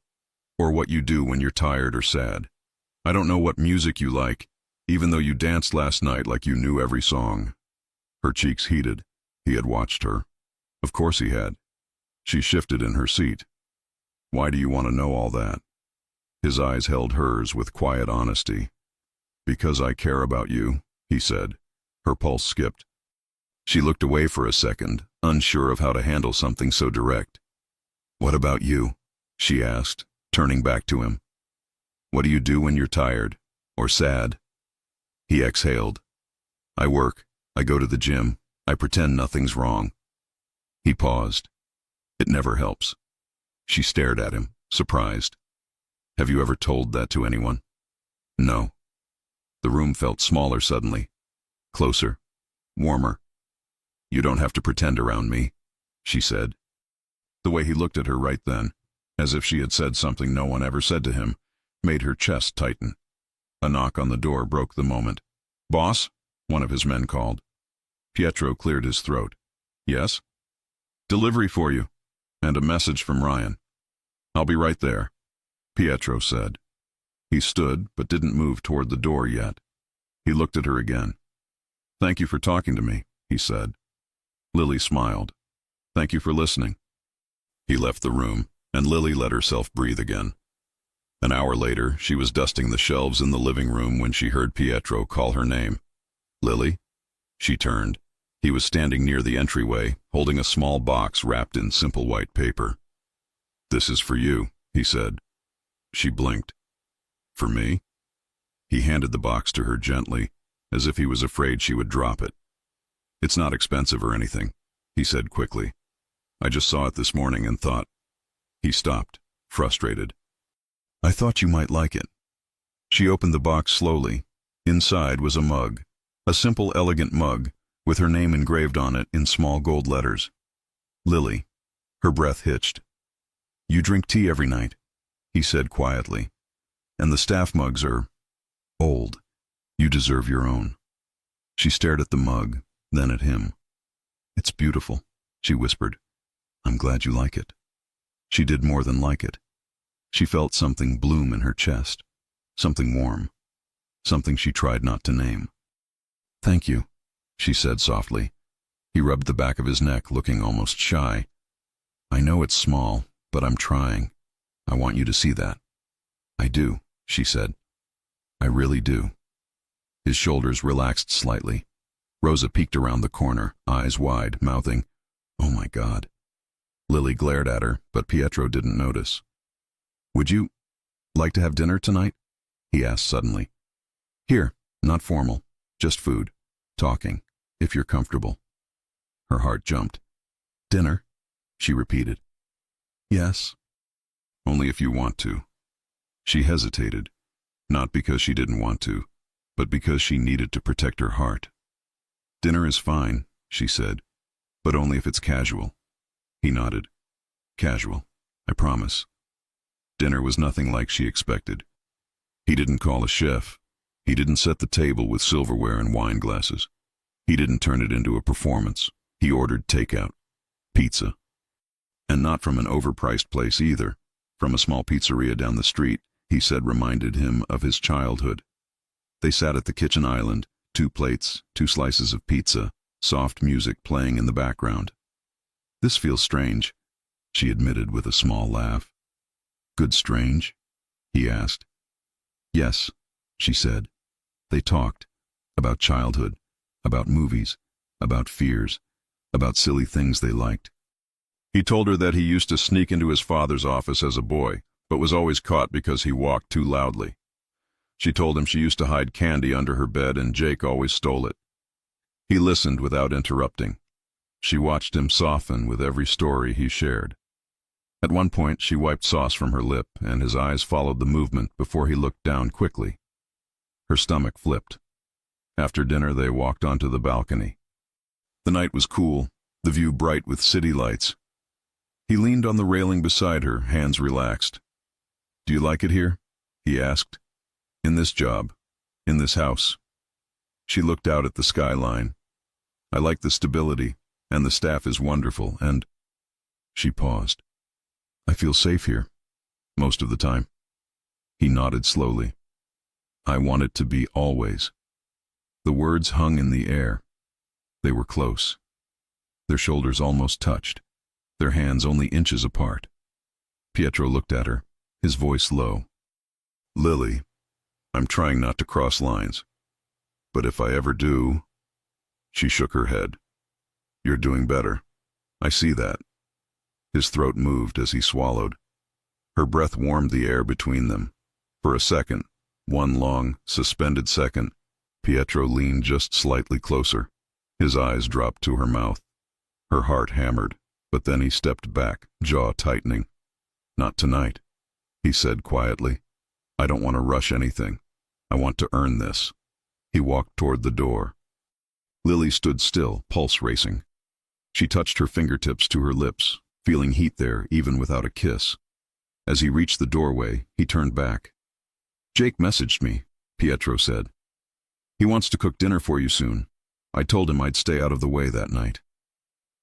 [SPEAKER 1] or what you do when you're tired or sad. I don't know what music you like, even though you danced last night like you knew every song." Her cheeks heated. He had watched her. Of course he had. She shifted in her seat. "Why do you want to know all that?" His eyes held hers with quiet honesty. "Because I care about you," he said. Her pulse skipped. She looked away for a second, unsure of how to handle something so direct. "What about you?" she asked, turning back to him. "What do you do when you're tired or sad?" He exhaled. "I work. I go to the gym. I pretend nothing's wrong." He paused. "It never helps." She stared at him, surprised. "Have you ever told that to anyone?" "No." The room felt smaller suddenly. Closer. Warmer. "You don't have to pretend around me," she said. The way he looked at her right then, as if she had said something no one ever said to him, made her chest tighten. A knock on the door broke the moment. "Boss?" one of his men called. Pietro cleared his throat. "Yes?" "Delivery for you, and a message from Ryan." "I'll be right there," Pietro said. He stood, but didn't move toward the door yet. He looked at her again. "Thank you for talking to me," he said. Lily smiled. "Thank you for listening." He left the room, and Lily let herself breathe again. An hour later, she was dusting the shelves in the living room when she heard Pietro call her name. "Lily?" She turned. He was standing near the entryway, holding a small box wrapped in simple white paper. "This is for you," he said. She blinked. "For me?" He handed the box to her gently, as if he was afraid she would drop it. "It's not expensive or anything," he said quickly. "I just saw it this morning and thought—" He stopped, frustrated. "I thought you might like it." She opened the box slowly. Inside was a mug, a simple, elegant mug, with her name engraved on it in small gold letters. "Lily." Her breath hitched. "You drink tea every night," he said quietly. "And the staff mugs are old. You deserve your own." She stared at the mug, then at him. "It's beautiful," she whispered. "I'm glad you like it." She did more than like it. She felt something bloom in her chest, something warm, something she tried not to name. "Thank you," she said softly. He rubbed the back of his neck, looking almost shy. "I know it's small, but I'm trying. I want you to see that." "I do," she said. "I really do." His shoulders relaxed slightly. Rosa peeked around the corner, eyes wide, mouthing, "Oh my God." Lily glared at her, but Pietro didn't notice. "Would you like to have dinner tonight?" he asked suddenly. "Here, not formal, just food, talking, if you're comfortable." Her heart jumped. "Dinner?" she repeated. "Yes." "Only if you want to." She hesitated, not because she didn't want to, but because she needed to protect her heart. "Dinner is fine," she said, "but only if it's casual." He nodded. "Casual, I promise." Dinner was nothing like she expected. He didn't call a chef. He didn't set the table with silverware and wine glasses. He didn't turn it into a performance. He ordered takeout. Pizza. And not from an overpriced place either. From a small pizzeria down the street, he said reminded him of his childhood. They sat at the kitchen island, 2 plates, 2 slices of pizza, soft music playing in the background. "This feels strange," she admitted with a small laugh. "Good strange?" he asked. "Yes," she said. They talked. About childhood, about movies, about fears, about silly things they liked. He told her that he used to sneak into his father's office as a boy, but was always caught because he walked too loudly. She told him she used to hide candy under her bed and Jake always stole it. He listened without interrupting. She watched him soften with every story he shared. At one point, she wiped sauce from her lip, and his eyes followed the movement before he looked down quickly. Her stomach flipped. After dinner, they walked onto the balcony. The night was cool, the view bright with city lights. He leaned on the railing beside her, hands relaxed. "Do you like it here?" he asked. "In this job, in this house." She looked out at the skyline. "I like the stability, and the staff is wonderful, and—" She paused. I feel safe here. Most of the time. He nodded slowly. I want it to be always. The words hung in the air. They were close. Their shoulders almost touched, their hands only inches apart. Pietro looked at her, his voice low. Lily, I'm trying not to cross lines. But if I ever do... She shook her head. You're doing better. I see that. His throat moved as he swallowed. Her breath warmed the air between them. For a second, one long, suspended second, Pietro leaned just slightly closer. His eyes dropped to her mouth. Her heart hammered, but then he stepped back, jaw tightening. Not tonight, he said quietly. I don't want to rush anything. I want to earn this. He walked toward the door. Lily stood still, pulse racing. She touched her fingertips to her lips, feeling heat there even without a kiss. As he reached the doorway, he turned back. Jake messaged me, Pietro said. He wants to cook dinner for you soon. I told him I'd stay out of the way that night.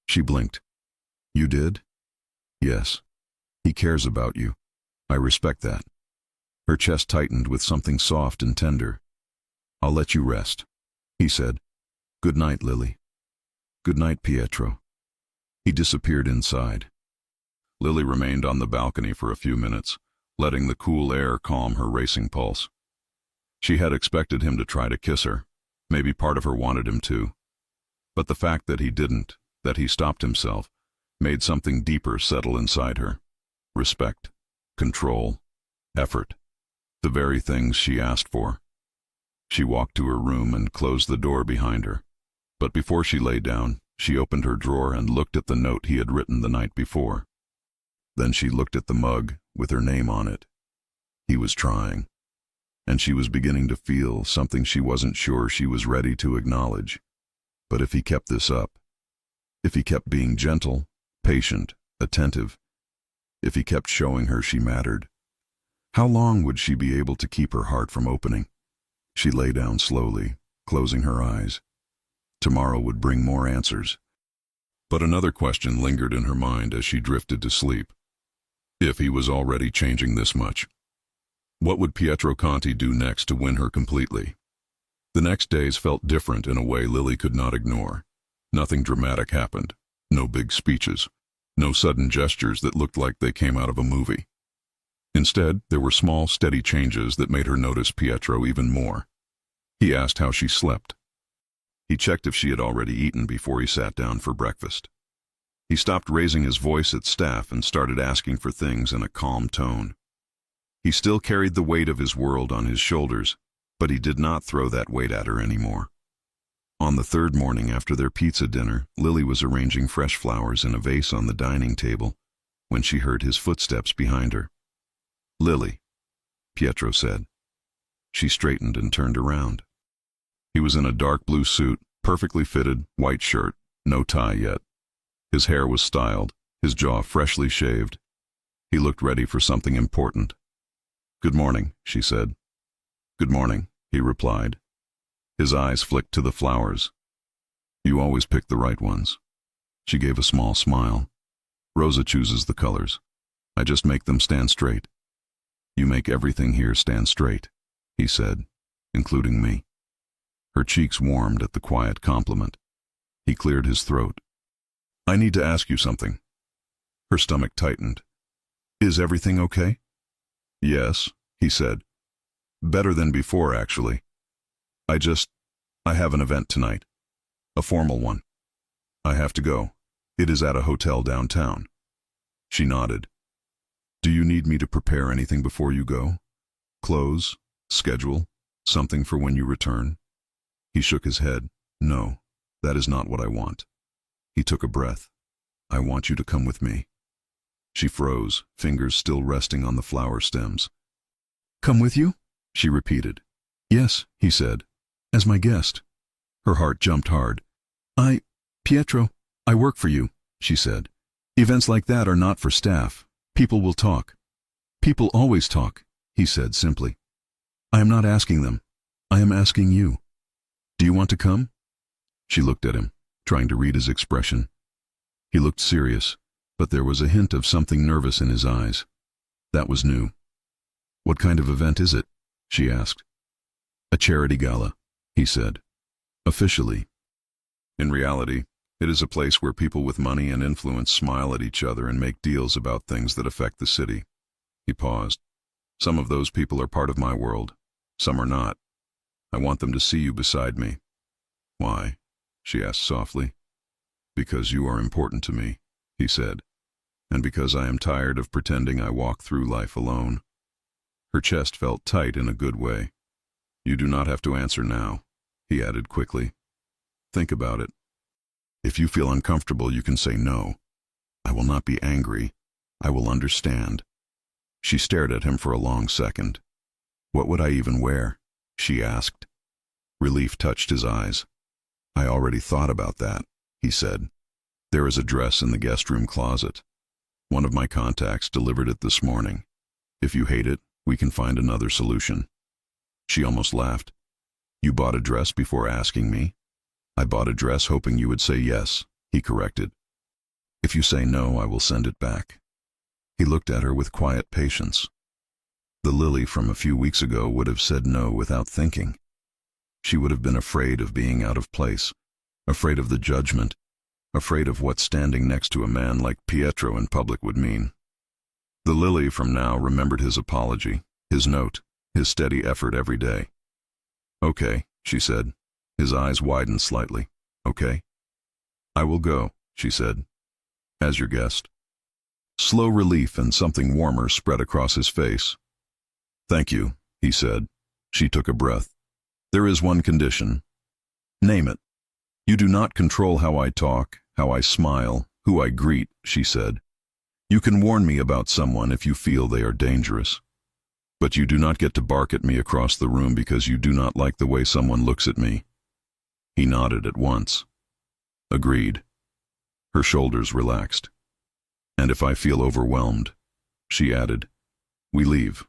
[SPEAKER 1] She blinked. You did? Yes. He cares about you. I respect that. Her chest tightened with something soft and tender. I'll let you rest, he said. Good night, Lily. Good night, Pietro. He disappeared inside. Lily remained on the balcony for a few minutes, letting the cool air calm her racing pulse. She had expected him to try to kiss her. Maybe part of her wanted him to. But the fact that he didn't, that he stopped himself, made something deeper settle inside her. Respect, control, effort. The very things she asked for. She walked to her room and closed the door behind her. But before she lay down, she opened her drawer and looked at the note he had written the night before. Then she looked at the mug with her name on it. He was trying. And she was beginning to feel something she wasn't sure she was ready to acknowledge. But if he kept this up, if he kept being gentle, patient, attentive, if he kept showing her she mattered, how long would she be able to keep her heart from opening? She lay down slowly, closing her eyes. Tomorrow would bring more answers. But another question lingered in her mind as she drifted to sleep. If he was already changing this much, what would Pietro Conti do next to win her completely? The next days felt different in a way Lily could not ignore. Nothing dramatic happened. No big speeches. No sudden gestures that looked like they came out of a movie. Instead, there were small, steady changes that made her notice Pietro even more. He asked how she slept. He checked if she had already eaten before he sat down for breakfast. He stopped raising his voice at staff and started asking for things in a calm tone. He still carried the weight of his world on his shoulders, but he did not throw that weight at her anymore. On the third morning after their pizza dinner, Lily was arranging fresh flowers in a vase on the dining table when she heard his footsteps behind her. Lily, Pietro said. She straightened and turned around. He was in a dark blue suit, perfectly fitted, white shirt, no tie yet. His hair was styled, his jaw freshly shaved. He looked ready for something important. Good morning, she said. Good morning, he replied. His eyes flicked to the flowers. You always pick the right ones. She gave a small smile. Rosa chooses the colors. I just make them stand straight. You make everything here stand straight, he said, including me. Her cheeks warmed at the quiet compliment. He cleared his throat. I need to ask you something. Her stomach tightened. Is everything okay? Yes, he said. Better than before, actually. I have an event tonight. A formal one. I have to go. It is at a hotel downtown. She nodded. Do you need me to prepare anything before you go? Clothes? Schedule? Something for when you return? He shook his head. No, that is not what I want. He took a breath. I want you to come with me. She froze, fingers still resting on the flower stems. Come with you? She repeated. Yes, he said. As my guest. Her heart jumped hard. Pietro, I work for you, she said. Events like that are not for staff. People will talk. People always talk, he said simply. I am not asking them. I am asking you. Do you want to come? She looked at him, trying to read his expression. He looked serious, but there was a hint of something nervous in his eyes. That was new. "What kind of event is it?" she asked. "A charity gala," he said. "Officially. In reality, it is a place where people with money and influence smile at each other and make deals about things that affect the city." He paused. "Some of those people are part of my world. Some are not. I want them to see you beside me." "Why?" she asked softly. "Because you are important to me," he said, "and because I am tired of pretending I walk through life alone." Her chest felt tight in a good way. "You do not have to answer now," he added quickly. "Think about it. If you feel uncomfortable, you can say no. I will not be angry. I will understand." She stared at him for a long second. "What would I even wear?" she asked. Relief touched his eyes. "I already thought about that," he said. "There is a dress in the guest room closet. One of my contacts delivered it this morning. If you hate it, we can find another solution." She almost laughed. "You bought a dress before asking me?" "I bought a dress hoping you would say yes," he corrected. "If you say no, I will send it back." He looked at her with quiet patience. The Lily from a few weeks ago would have said no without thinking. She would have been afraid of being out of place, afraid of the judgment, afraid of what standing next to a man like Pietro in public would mean. The Lily from now remembered his apology, his note, his steady effort every day. "Okay," she said. His eyes widened slightly. "Okay?" "I will go," she said, "as your guest." Slow relief and something warmer spread across his face. "Thank you," he said. She took a breath. "There is one condition." "Name it." "You do not control how I talk, how I smile, who I greet," she said. "You can warn me about someone if you feel they are dangerous. But you do not get to bark at me across the room because you do not like the way someone looks at me." He nodded at once. "Agreed." Her shoulders relaxed. "And if I feel overwhelmed," she added, "we leave.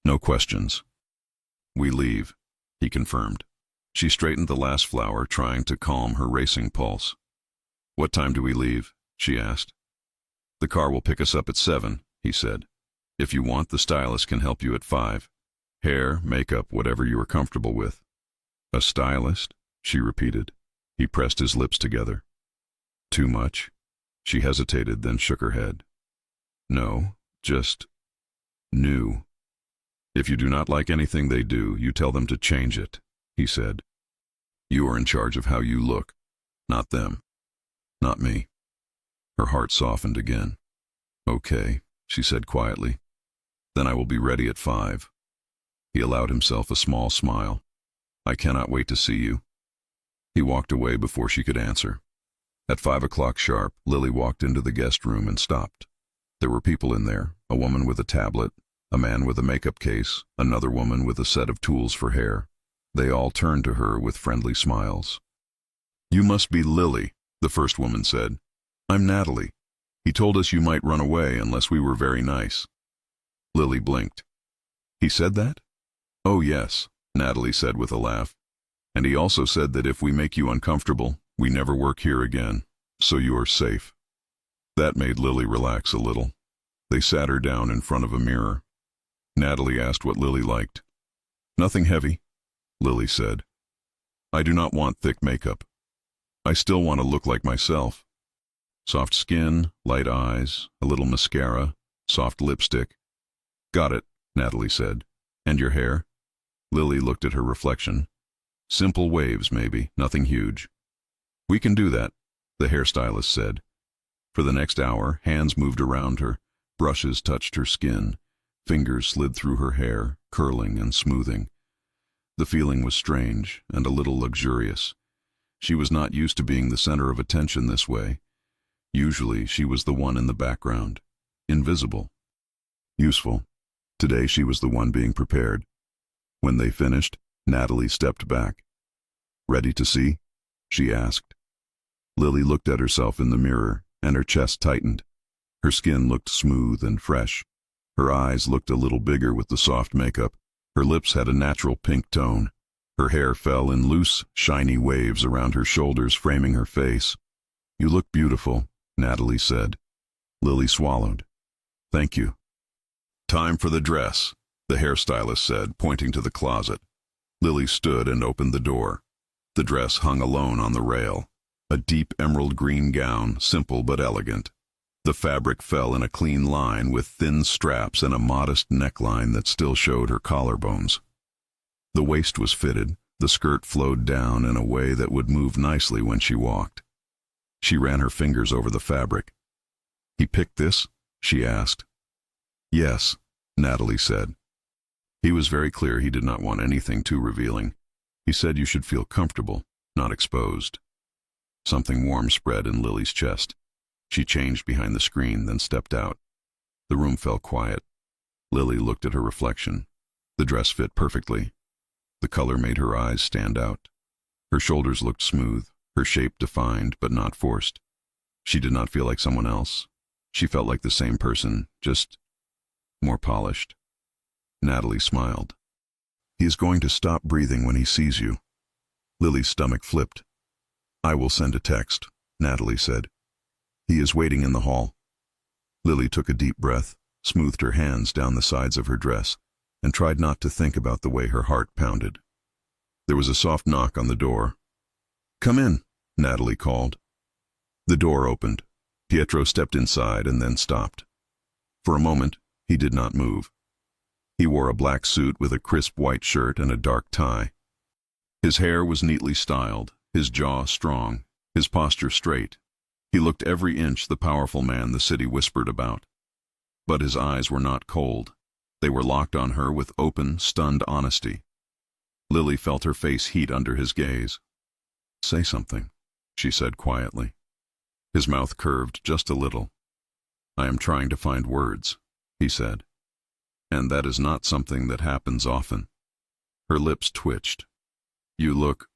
[SPEAKER 1] No questions." "We leave," he confirmed. She straightened the last flower, trying to calm her racing pulse. "What time do we leave?" she asked. "The car will pick us up at 7, he said. "If you want, the stylist can help you at 5. Hair, makeup, whatever you are comfortable with." "A stylist?" she repeated. He pressed his lips together. "Too much?" She hesitated, then shook her head. "No, just new. If you do not like anything they do, you tell them to change it," he said. "You are in charge of how you look, not them, not me." Her heart softened again. "Okay," she said quietly. "Then I will be ready at 5. He allowed himself a small smile. "I cannot wait to see you." He walked away before she could answer. At 5 o'clock sharp, Lily walked into the guest room and stopped. There were people in there, a woman with a tablet, a man with a makeup case, another woman with a set of tools for hair. They all turned to her with friendly smiles. "You must be Lily," the first woman said. "I'm Natalie. He told us you might run away unless we were very nice." Lily blinked. "He said that?" "Oh yes," Natalie said with a laugh. "And he also said that if we make you uncomfortable, we never work here again, so you are safe." That made Lily relax a little. They sat her down in front of a mirror. Natalie asked what Lily liked. "Nothing heavy," Lily said. "I do not want thick makeup. I still want to look like myself. Soft skin, light eyes, a little mascara, soft lipstick." "Got it," Natalie said. "And your hair?" Lily looked at her reflection. "Simple waves, maybe, nothing huge." "We can do that," the hairstylist said. For the next hour, hands moved around her, brushes touched her skin, fingers slid through her hair, curling and smoothing. The feeling was strange and a little luxurious. She was not used to being the center of attention this way. Usually she was the one in the background, invisible. Useful. Today she was the one being prepared. When they finished, Natalie stepped back. "Ready to see?" she asked. Lily looked at herself in the mirror, and her chest tightened. Her skin looked smooth and fresh. Her eyes looked a little bigger with the soft makeup. Her lips had a natural pink tone. Her hair fell in loose, shiny waves around her shoulders, framing her face. "You look beautiful," Natalie said. Lily swallowed. Thank you. Time for the dress, the hairstylist said, pointing to the closet. Lily stood and opened the door. The dress hung alone on the rail. A deep emerald green gown, simple but elegant. The fabric fell in a clean line with thin straps and a modest neckline that still showed her collarbones. The waist was fitted, the skirt flowed down in a way that would move nicely when she walked. She ran her fingers over the fabric. He picked this? She asked. Yes, Natalie said. He was very clear he did not want anything too revealing. He said you should feel comfortable, not exposed. Something warm spread in Lily's chest. She changed behind the screen, then stepped out. The room fell quiet. Lily looked at her reflection. The dress fit perfectly. The color made her eyes stand out. Her shoulders looked smooth, her shape defined but not forced. She did not feel like someone else. She felt like the same person, just more polished. Natalie smiled. He is going to stop breathing when he sees you. Lily's stomach flipped. I will send a text, Natalie said. He is waiting in the hall. Lily took a deep breath, smoothed her hands down the sides of her dress, and tried not to think about the way her heart pounded. There was a soft knock on the door. Come in, Natalie called. The door opened. Pietro stepped inside and then stopped. For a moment, he did not move. He wore a black suit with a crisp white shirt and a dark tie. His hair was neatly styled, his jaw strong, his posture straight. He looked every inch the powerful man the city whispered about. But his eyes were not cold. They were locked on her with open, stunned honesty. Lily felt her face heat under his gaze. Say something, she said quietly. His mouth curved just a little. I am trying to find words, he said. And that is not something that happens often. Her lips twitched. You look...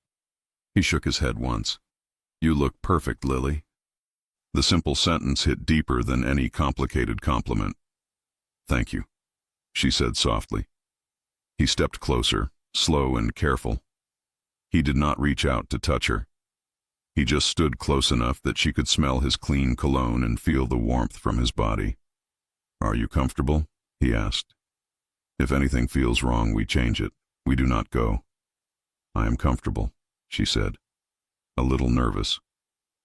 [SPEAKER 1] He shook his head once. You look perfect, Lily. The simple sentence hit deeper than any complicated compliment. Thank you, she said softly. He stepped closer, slow and careful. He did not reach out to touch her. He just stood close enough that she could smell his clean cologne and feel the warmth from his body. Are you comfortable? He asked. If anything feels wrong, we change it. We do not go. I am comfortable, she said. A little nervous.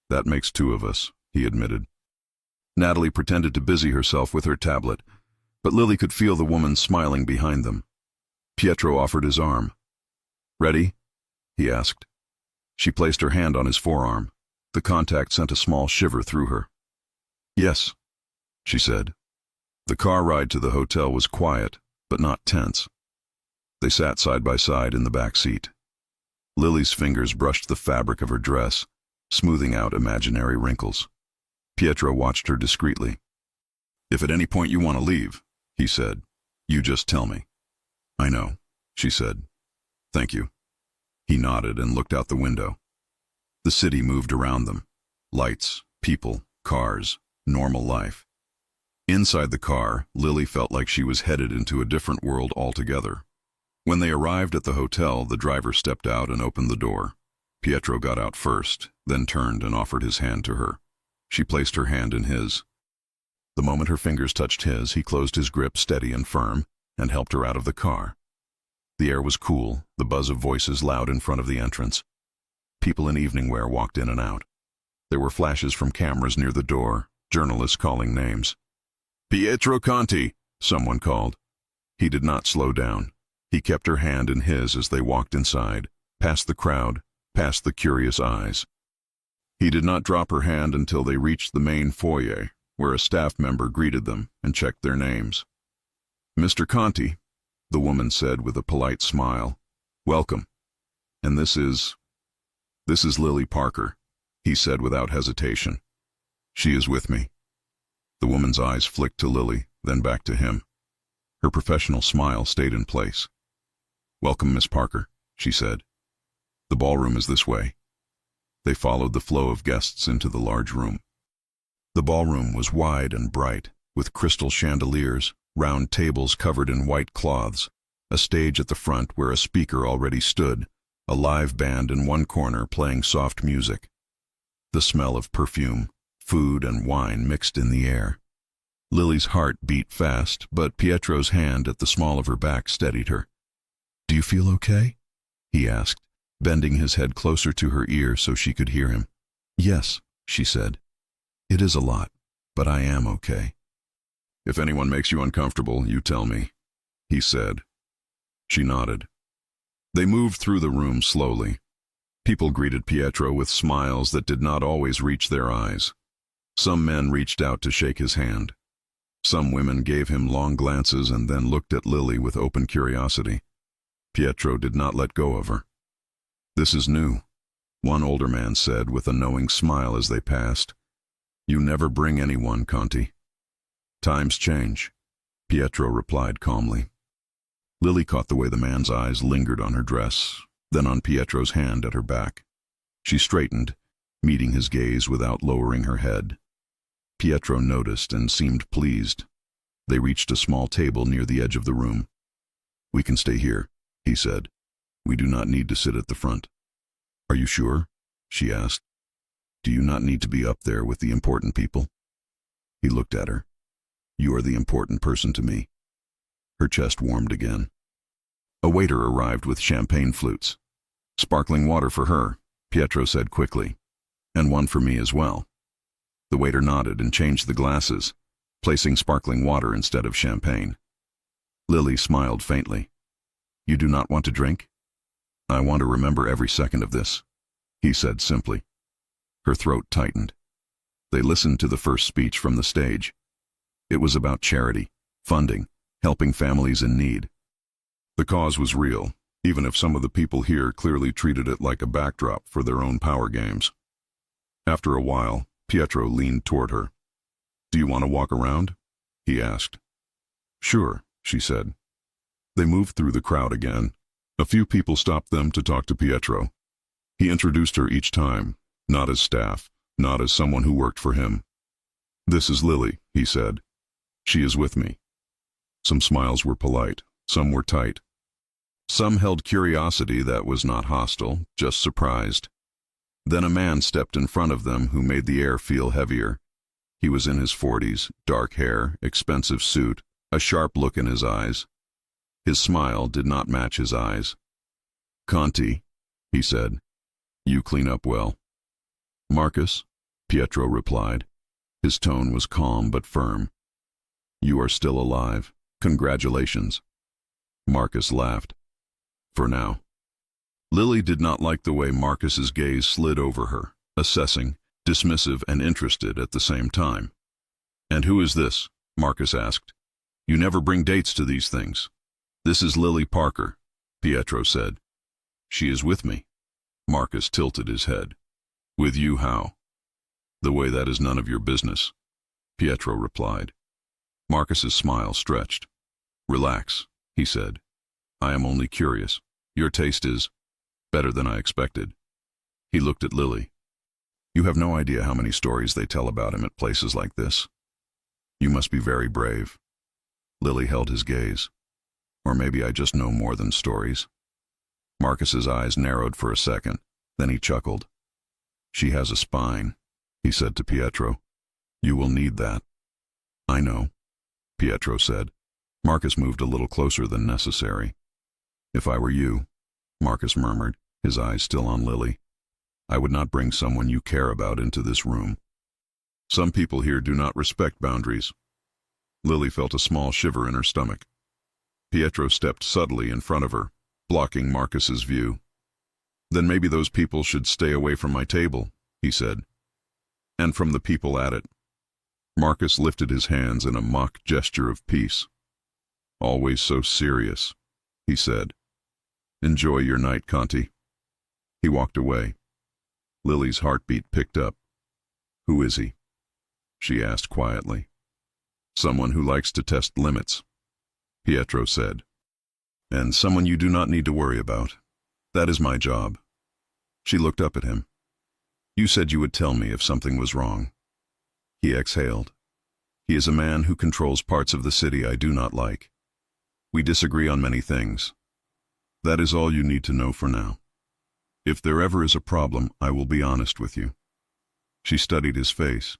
[SPEAKER 1] That makes two of us, he admitted. Natalie pretended to busy herself with her tablet, but Lily could feel the woman smiling behind them. Pietro offered his arm. Ready? He asked. She placed her hand on his forearm. The contact sent a small shiver through her. Yes, she said. The car ride to the hotel was quiet, but not tense. They sat side by side in the back seat. Lily's fingers brushed the fabric of her dress, smoothing out imaginary wrinkles. Pietro watched her discreetly. If at any point you want to leave, he said, you just tell me. I know, she said. Thank you. He nodded and looked out the window. The city moved around them. Lights, people, cars, normal life. Inside the car, Lily felt like she was headed into a different world altogether. When they arrived at the hotel, the driver stepped out and opened the door. Pietro got out first, then turned and offered his hand to her. She placed her hand in his. The moment her fingers touched his, he closed his grip steady and firm and helped her out of the car. The air was cool, the buzz of voices loud in front of the entrance. People in evening wear walked in and out. There were flashes from cameras near the door, journalists calling names. Pietro Conti, someone called. He did not slow down. He kept her hand in his as they walked inside, past the crowd, past the curious eyes. He did not drop her hand until they reached the main foyer, where a staff member greeted them and checked their names. Mr. Conti, the woman said with a polite smile. Welcome. And this is Lily Parker, he said without hesitation. She is with me. The woman's eyes flicked to Lily, then back to him. Her professional smile stayed in place. Welcome, Miss Parker, she said. The ballroom is this way. They followed the flow of guests into the large room. The ballroom was wide and bright, with crystal chandeliers, round tables covered in white cloths, a stage at the front where a speaker already stood, a live band in one corner playing soft music. The smell of perfume, food, and wine mixed in the air, Lily's heart beat fast, but Pietro's hand at the small of her back steadied her. "Do you feel okay?" he asked, bending his head closer to her ear so she could hear him. "Yes," she said. "It is a lot, but I am okay." "If anyone makes you uncomfortable, you tell me," he said. She nodded. They moved through the room slowly. People greeted Pietro with smiles that did not always reach their eyes. Some men reached out to shake his hand. Some women gave him long glances and then looked at Lily with open curiosity. Pietro did not let go of her. "This is new," one older man said with a knowing smile as they passed. "You never bring anyone, Conti." "Times change," Pietro replied calmly. Lily caught the way the man's eyes lingered on her dress, then on Pietro's hand at her back. She straightened, meeting his gaze without lowering her head. Pietro noticed and seemed pleased. They reached a small table near the edge of the room. "We can stay here," he said. "We do not need to sit at the front." "Are you sure?" she asked. "Do you not need to be up there with the important people?" He looked at her. "You are the important person to me." Her chest warmed again. A waiter arrived with champagne flutes. "Sparkling water for her," Pietro said quickly. "And one for me as well." The waiter nodded and changed the glasses, placing sparkling water instead of champagne. Lily smiled faintly. "You do not want to drink?" "I want to remember every second of this," he said simply. Her throat tightened. They listened to the first speech from the stage. It was about charity, funding, helping families in need. The cause was real, even if some of the people here clearly treated it like a backdrop for their own power games. After a while, Pietro leaned toward her. "Do you want to walk around?" he asked. "Sure," she said. They moved through the crowd again. A few people stopped them to talk to Pietro. He introduced her each time, not as staff, not as someone who worked for him. "This is Lily," he said. "She is with me." Some smiles were polite, some were tight. Some held curiosity that was not hostile, just surprised. Then a man stepped in front of them who made the air feel heavier. He was in his 40s, dark hair, expensive suit, a sharp look in his eyes. His smile did not match his eyes. "Conti," he said, "you clean up well." "Marcus," Pietro replied. His tone was calm but firm. "You are still alive. Congratulations." Marcus laughed. "For now." Lily did not like the way Marcus's gaze slid over her, assessing, dismissive and interested at the same time. "And who is this?" Marcus asked. "You never bring dates to these things." "This is Lily Parker," Pietro said. "She is with me." Marcus tilted his head. "With you how?" "The way that is none of your business," Pietro replied. Marcus's smile stretched. "Relax," he said. "I am only curious. Your taste is better than I expected." He looked at Lily. "You have no idea how many stories they tell about him at places like this. You must be very brave." Lily held his gaze. "Or maybe I just know more than stories." Marcus's eyes narrowed for a second, then he chuckled. "She has a spine," he said to Pietro. "You will need that." "I know," Pietro said. Marcus moved a little closer than necessary. "If I were you," Marcus murmured, his eyes still on Lily, "I would not bring someone you care about into this room. Some people here do not respect boundaries." Lily felt a small shiver in her stomach. Pietro stepped subtly in front of her, blocking Marcus's view. "Then maybe those people should stay away from my table," he said. "And from the people at it." Marcus lifted his hands in a mock gesture of peace. "Always so serious," he said. "Enjoy your night, Conti." He walked away. Lily's heartbeat picked up. "Who is he?" she asked quietly. "Someone who likes to test limits," Pietro said. "And someone you do not need to worry about. That is my job." She looked up at him. "You said you would tell me if something was wrong." He exhaled. "He is a man who controls parts of the city I do not like. We disagree on many things. That is all you need to know for now. If there ever is a problem, I will be honest with you." She studied his face.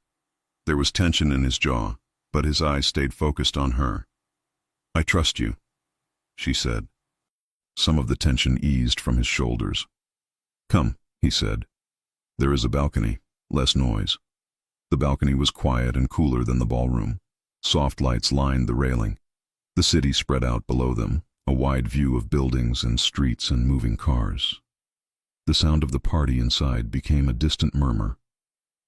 [SPEAKER 1] There was tension in his jaw, but his eyes stayed focused on her. "I trust you," she said. Some of the tension eased from his shoulders. "Come," he said. "There is a balcony, less noise." The balcony was quiet and cooler than the ballroom. Soft lights lined the railing. The city spread out below them, a wide view of buildings and streets and moving cars. The sound of the party inside became a distant murmur.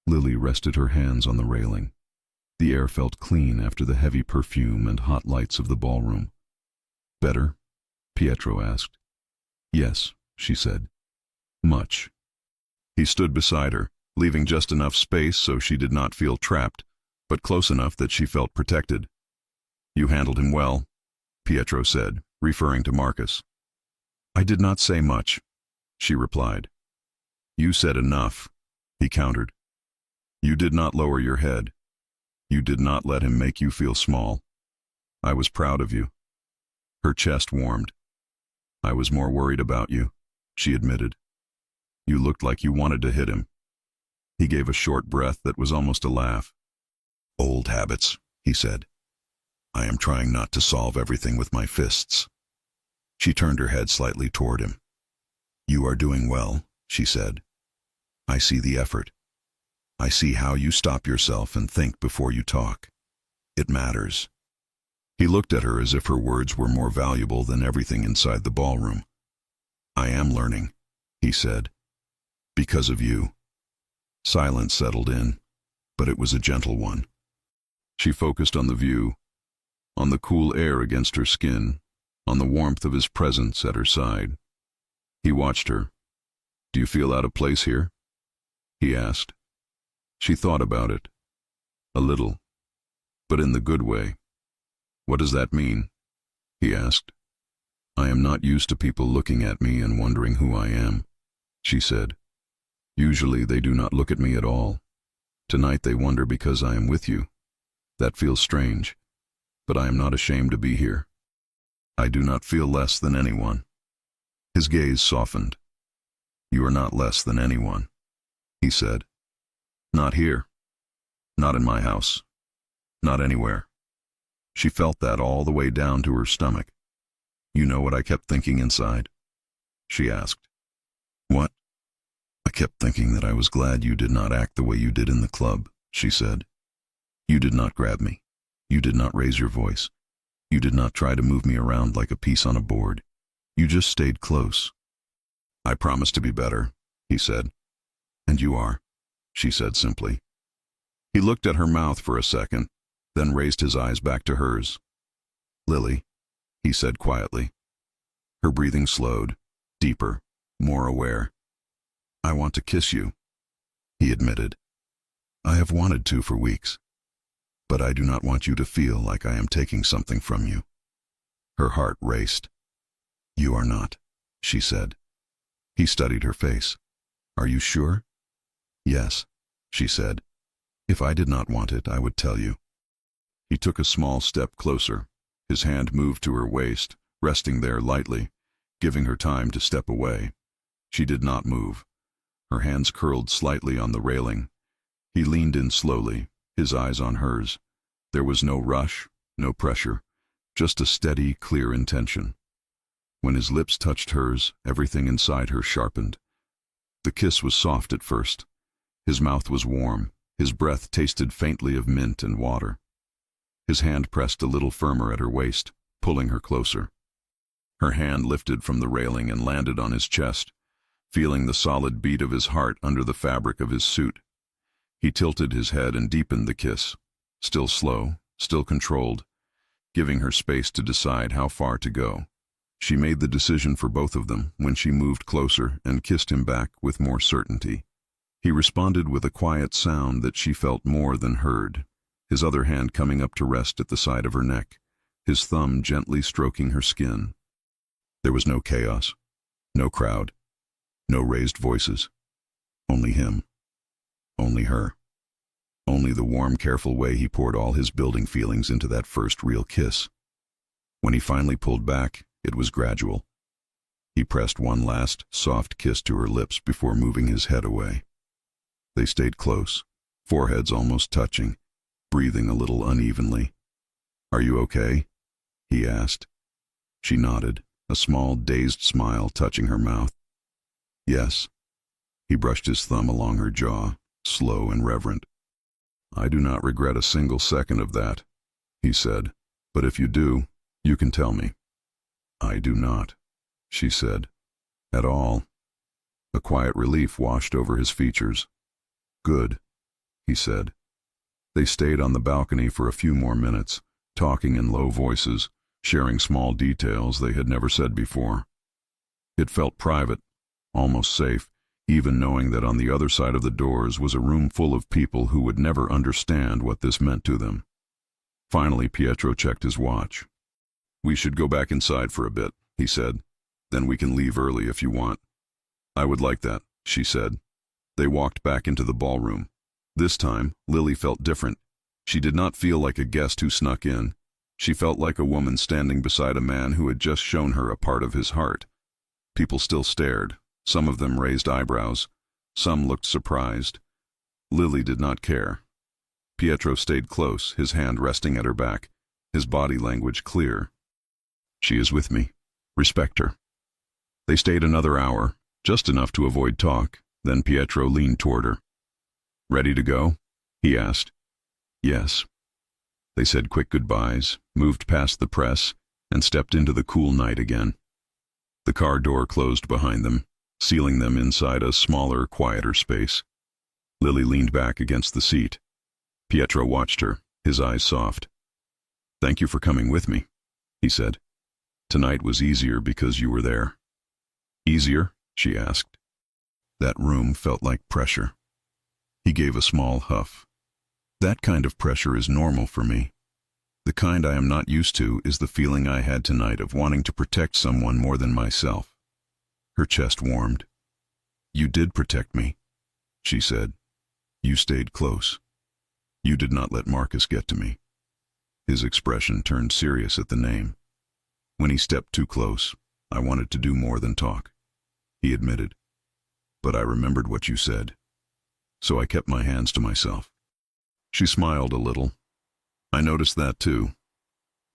[SPEAKER 1] Lily rested her hands on the railing. The air felt clean after the heavy perfume and hot lights of the ballroom. "Better?" Pietro asked. "Yes," she said. "Much." He stood beside her, leaving just enough space so she did not feel trapped, but close enough that she felt protected. "You handled him well," Pietro said, referring to Marcus. "I did not say much," she replied. "You said enough," he countered. "You did not lower your head. You did not let him make you feel small. I was proud of you." Her chest warmed. "I was more worried about you," she admitted. "You looked like you wanted to hit him." He gave a short breath that was almost a laugh. "Old habits," he said. "I am trying not to solve everything with my fists." She turned her head slightly toward him. "You are doing well," she said. "I see the effort. I see how you stop yourself and think before you talk. It matters." He looked at her as if her words were more valuable than everything inside the ballroom. "I am learning," he said. "Because of you." Silence settled in, but it was a gentle one. She focused on the view, on the cool air against her skin, on the warmth of his presence at her side. He watched her. "Do you feel out of place here?" he asked. She thought about it. A little, but in the good way. "What does that mean?" he asked. "I am not used to people looking at me and wondering who I am," she said. "Usually they do not look at me at all. Tonight they wonder because I am with you. That feels strange, but I am not ashamed to be here. I do not feel less than anyone." His gaze softened. "You are not less than anyone," he said. "Not here. Not in my house. Not anywhere." She felt that all the way down to her stomach. "You know what I kept thinking inside?" she asked. "What?" "I kept thinking that I was glad you did not act the way you did in the club," she said. "You did not grab me. You did not raise your voice. You did not try to move me around like a piece on a board. You just stayed close." "I promise to be better," he said. "And you are," she said simply. He looked at her mouth for a second, then raised his eyes back to hers. "Lily," he said quietly. Her breathing slowed, deeper, more aware. "I want to kiss you," he admitted. "I have wanted to for weeks. But I do not want you to feel like I am taking something from you." Her heart raced. "You are not," she said. He studied her face. "Are you sure?" "Yes," she said. "If I did not want it, I would tell you." He took a small step closer. His hand moved to her waist, resting there lightly, giving her time to step away. She did not move. Her hands curled slightly on the railing. He leaned in slowly, his eyes on hers. There was no rush, no pressure, just a steady, clear intention. When his lips touched hers, everything inside her sharpened. The kiss was soft at first. His mouth was warm. His breath tasted faintly of mint and water. His hand pressed a little firmer at her waist, pulling her closer. Her hand lifted from the railing and landed on his chest, feeling the solid beat of his heart under the fabric of his suit. He tilted his head and deepened the kiss, still slow, still controlled, giving her space to decide how far to go. She made the decision for both of them when she moved closer and kissed him back with more certainty. He responded with a quiet sound that she felt more than heard, his other hand coming up to rest at the side of her neck, his thumb gently stroking her skin. There was no chaos, no crowd, no raised voices. Only him. Only her. Only the warm, careful way he poured all his building feelings into that first real kiss. When he finally pulled back, it was gradual. He pressed one last, soft kiss to her lips before moving his head away. They stayed close, foreheads almost touching, breathing a little unevenly. "Are you okay?" he asked. She nodded, a small, dazed smile touching her mouth. "Yes." He brushed his thumb along her jaw, slow and reverent. "I do not regret a single second of that," he said. "But if you do, you can tell me." "I do not," she said. "At all." A quiet relief washed over his features. "Good," he said. They stayed on the balcony for a few more minutes, talking in low voices, sharing small details they had never said before. It felt private, almost safe, even knowing that on the other side of the doors was a room full of people who would never understand what this meant to them. Finally, Pietro checked his watch. "We should go back inside for a bit," he said. "Then we can leave early if you want." "I would like that," she said. They walked back into the ballroom. This time, Lily felt different. She did not feel like a guest who snuck in. She felt like a woman standing beside a man who had just shown her a part of his heart. People still stared. Some of them raised eyebrows. Some looked surprised. Lily did not care. Pietro stayed close, his hand resting at her back, his body language clear. "She is with me. Respect her." They stayed another hour, just enough to avoid talk. Then Pietro leaned toward her. "Ready to go?" he asked. "Yes." They said quick goodbyes, moved past the press, and stepped into the cool night again. The car door closed behind them, sealing them inside a smaller, quieter space. Lily leaned back against the seat. Pietro watched her, his eyes soft. "Thank you for coming with me," he said. "Tonight was easier because you were there." "Easier?" she asked. That room felt like pressure. He gave a small huff. "That kind of pressure is normal for me. The kind I am not used to is the feeling I had tonight of wanting to protect someone more than myself." Her chest warmed. "You did protect me," she said. "You stayed close. You did not let Marcus get to me." His expression turned serious at the name. "When he stepped too close, I wanted to do more than talk," he admitted. "But I remembered what you said, so I kept my hands to myself." She smiled a little. "I noticed that too."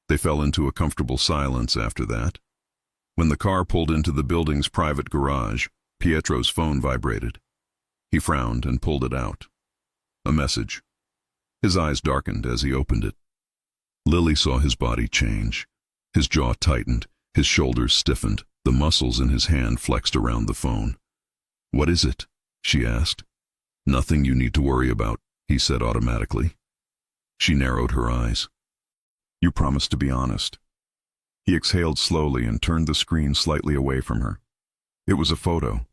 [SPEAKER 1] They fell into a comfortable silence after that. When the car pulled into the building's private garage, Pietro's phone vibrated. He frowned and pulled it out. A message. His eyes darkened as he opened it. Lily saw his body change. His jaw tightened, his shoulders stiffened, the muscles in his hand flexed around the phone. "What is it?" she asked. "Nothing you need to worry about," he said automatically. She narrowed her eyes. "You promised to be honest." He exhaled slowly and turned the screen slightly away from her. It was a photo.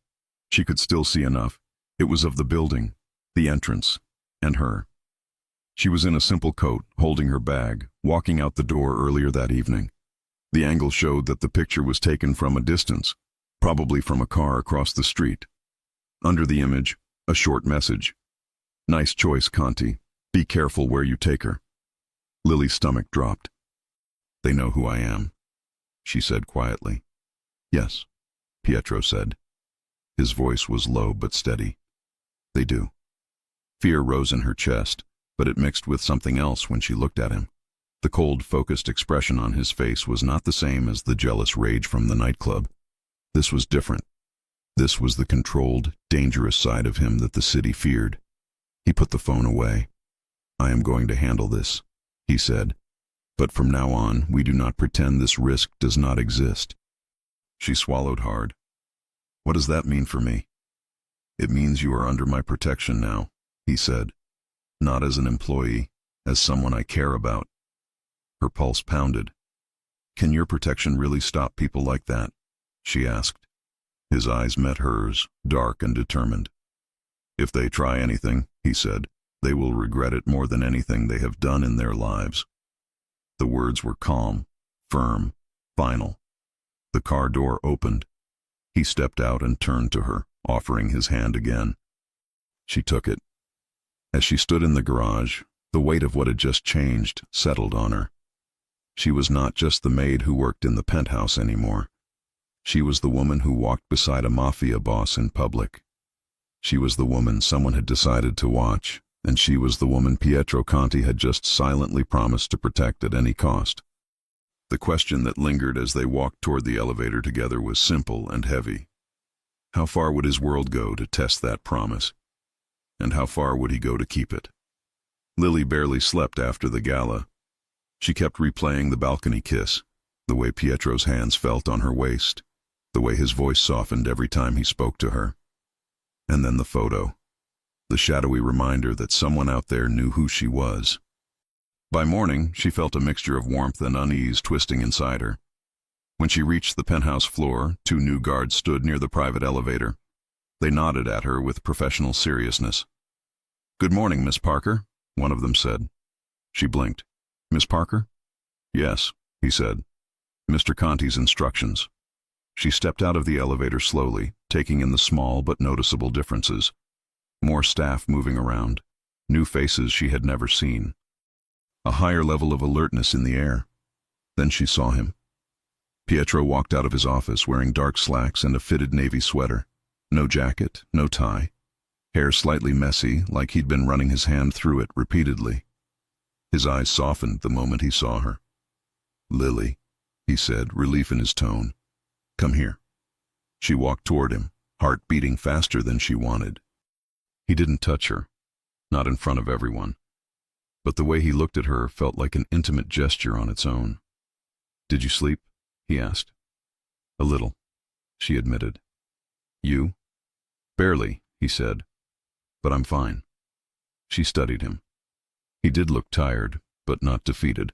[SPEAKER 1] She could still see enough. It was of the building, the entrance, and her. She was in a simple coat, holding her bag, walking out the door earlier that evening. The angle showed that the picture was taken from a distance, probably from a car across the street. Under the image, a short message. "Nice choice, Conti. Be careful where you take her." Lily's stomach dropped. "They know who I am," she said quietly. "Yes," Pietro said. His voice was low but steady. "They do." Fear rose in her chest, but it mixed with something else when she looked at him. The cold, focused expression on his face was not the same as the jealous rage from the nightclub. This was different. This was the controlled, dangerous side of him that the city feared. He put the phone away. "I am going to handle this," he said. "But from now on, we do not pretend this risk does not exist." She swallowed hard. "What does that mean for me?" "It means you are under my protection now," he said. "Not as an employee, as someone I care about." Her pulse pounded. "Can your protection really stop people like that?" she asked. His eyes met hers, dark and determined. "If they try anything," he said, "they will regret it more than anything they have done in their lives." The words were calm, firm, final. The car door opened. He stepped out and turned to her, offering his hand again. She took it. As she stood in the garage, the weight of what had just changed settled on her. She was not just the maid who worked in the penthouse anymore. She was the woman who walked beside a Mafia boss in public. She was the woman someone had decided to watch And she was the woman Pietro Conti had just silently promised to protect at any cost. The question that lingered as they walked toward the elevator together was simple and heavy. How far would his world go to test that promise? And how far would he go to keep it? Lily barely slept after the gala. She kept replaying the balcony kiss, the way Pietro's hands felt on her waist, the way his voice softened every time he spoke to her. And then the photo, the shadowy reminder that someone out there knew who she was. By morning, she felt a mixture of warmth and unease twisting inside her. When she reached the penthouse floor, 2 new guards stood near the private elevator. They nodded at her with professional seriousness. "Good morning, Miss Parker," one of them said. She blinked. "Miss Parker?" "Yes," he said. "Mr. Conti's instructions." She stepped out of the elevator slowly, taking in the small but noticeable differences. More staff moving around, new faces she had never seen. A higher level of alertness in the air. Then she saw him. Pietro walked out of his office wearing dark slacks and a fitted navy sweater. No jacket, no tie. Hair slightly messy, like he'd been running his hand through it repeatedly. His eyes softened the moment he saw her. "Lily," he said, relief in his tone. "Come here." She walked toward him, heart beating faster than she wanted. He didn't touch her, not in front of everyone. But the way he looked at her felt like an intimate gesture on its own. "Did you sleep?" he asked. "A little," she admitted. "You?" "Barely," he said. "But I'm fine." She studied him. He did look tired, but not defeated.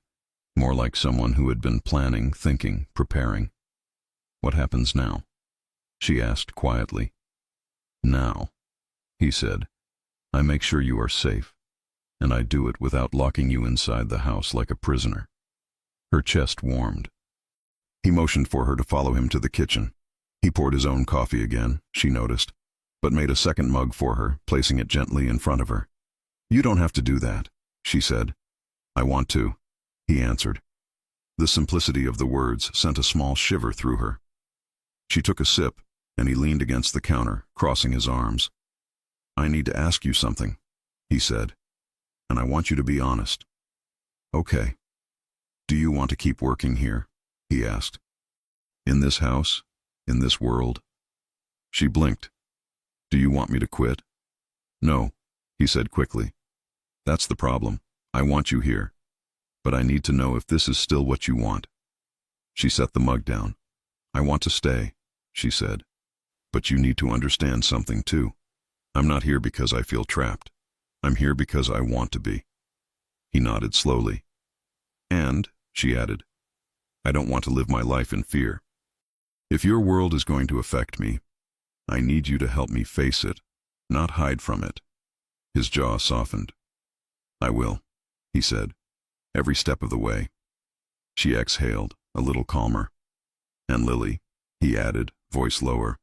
[SPEAKER 1] More like someone who had been planning, thinking, preparing. "What happens now?" she asked quietly. "Now," he said, "I make sure you are safe. And I do it without locking you inside the house like a prisoner." Her chest warmed. He motioned for her to follow him to the kitchen. He poured his own coffee again, she noticed, but made a second mug for her, placing it gently in front of her. "You don't have to do that," she said. "I want to," he answered. The simplicity of the words sent a small shiver through her. She took a sip, and he leaned against the counter, crossing his arms. "I need to ask you something," he said, "and I want you to be honest." "Okay." "Do you want to keep working here?" he asked. "In this house? In this world?" She blinked. "Do you want me to quit?" "No," he said quickly. "That's the problem. I want you here. But I need to know if this is still what you want." She set the mug down. "I want to stay," she said. "But you need to understand something too. I'm not here because I feel trapped. I'm here because I want to be." He nodded slowly. "And," she added, "I don't want to live my life in fear. If your world is going to affect me, I need you to help me face it, not hide from it." His jaw softened. "I will," he said, "every step of the way." She exhaled, a little calmer. "And Lily," he added, voice lower,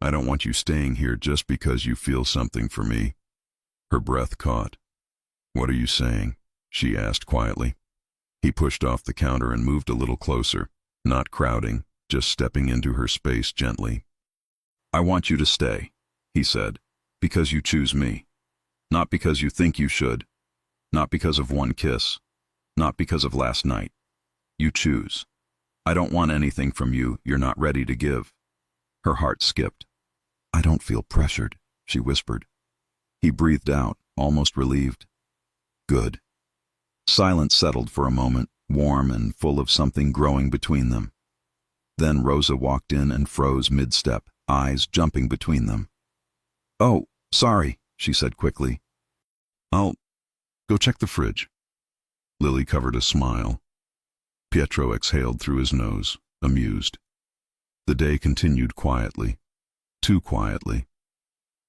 [SPEAKER 1] "I don't want you staying here just because you feel something for me." Her breath caught. "What are you saying?" she asked quietly. He pushed off the counter and moved a little closer, not crowding, just stepping into her space gently. "I want you to stay," he said, "because you choose me. Not because you think you should. Not because of one kiss. Not because of last night. You choose. I don't want anything from you you're not ready to give." Her heart skipped. "I don't feel pressured," she whispered. He breathed out, almost relieved. "Good." Silence settled for a moment, warm and full of something growing between them. Then Rosa walked in and froze mid-step, eyes jumping between them. "Oh, sorry," she said quickly. "I'll go check the fridge." Lily covered a smile. Pietro exhaled through his nose, amused. The day continued quietly, too quietly.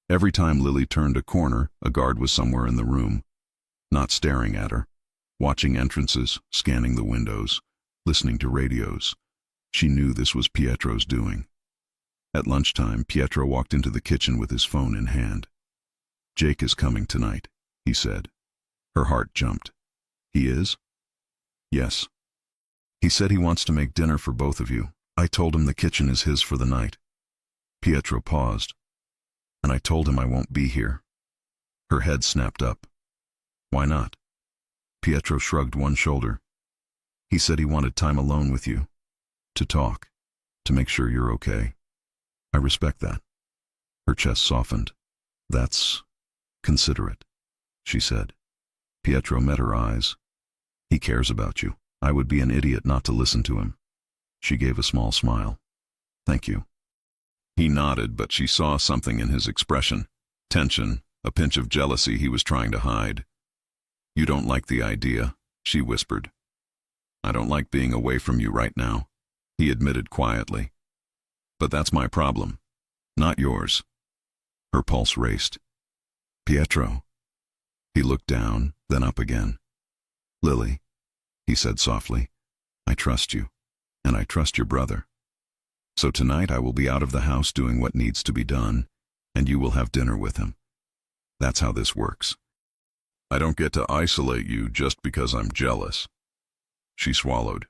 [SPEAKER 1] Every time Lily turned a corner, a guard was somewhere in the room, not staring at her, watching entrances, scanning the windows, listening to radios. She knew this was Pietro's doing. At lunchtime, Pietro walked into the kitchen with his phone in hand. "Jake is coming tonight," he said. Her heart jumped. "He is?" "Yes. He said he wants to make dinner for both of you. I told him the kitchen is his for the night." Pietro paused. "And I told him I won't be here." Her head snapped up. Why not? Pietro shrugged one shoulder. He said he wanted time alone with you. To talk. To make sure you're okay. I respect that. Her chest softened. That's considerate, she said. Pietro met her eyes. He cares about you. I would be an idiot not to listen to him. She gave a small smile. Thank you. He nodded, but she saw something in his expression. Tension, a pinch of jealousy he was trying to hide. You don't like the idea, she whispered. I don't like being away from you right now, he admitted quietly. But that's my problem, not yours. Her pulse raced. Pietro. He looked down, then up again. Lily, he said softly, I trust you, and I trust your brother. So tonight I will be out of the house doing what needs to be done, and you will have dinner with him. That's how this works. I don't get to isolate you just because I'm jealous. She swallowed.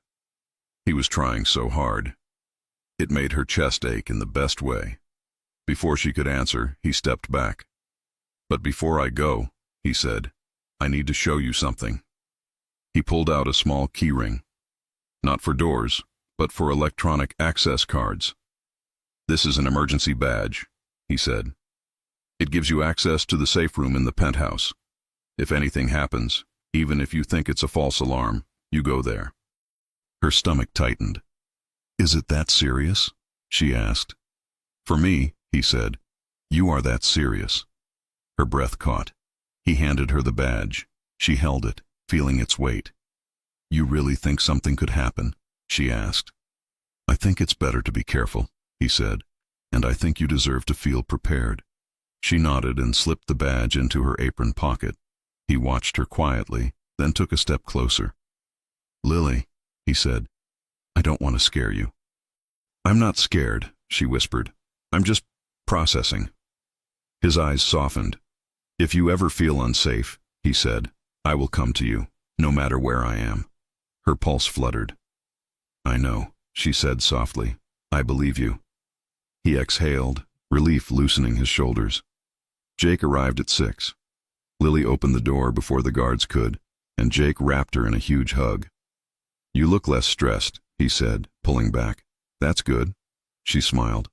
[SPEAKER 1] He was trying so hard. It made her chest ache in the best way. Before she could answer, he stepped back. But before I go, he said, I need to show you something. He pulled out a small keyring. Not for doors, but for electronic access cards. This is an emergency badge, he said. It gives you access to the safe room in the penthouse. If anything happens, even if you think it's a false alarm, you go there. Her stomach tightened. Is it that serious? She asked. For me, he said, you are that serious. Her breath caught. He handed her the badge. She held it, feeling its weight. You really think something could happen? She asked. I think it's better to be careful, he said, and I think you deserve to feel prepared. She nodded and slipped the badge into her apron pocket. He watched her quietly, then took a step closer. Lily, he said, I don't want to scare you. I'm not scared, she whispered. I'm just processing. His eyes softened. If you ever feel unsafe, he said, I will come to you, no matter where I am. Her pulse fluttered. I know, she said softly. I believe you. He exhaled, relief loosening his shoulders. Jake arrived at 6. Lily opened the door before the guards could, and Jake wrapped her in a huge hug. You look less stressed, he said, pulling back. That's good. She smiled.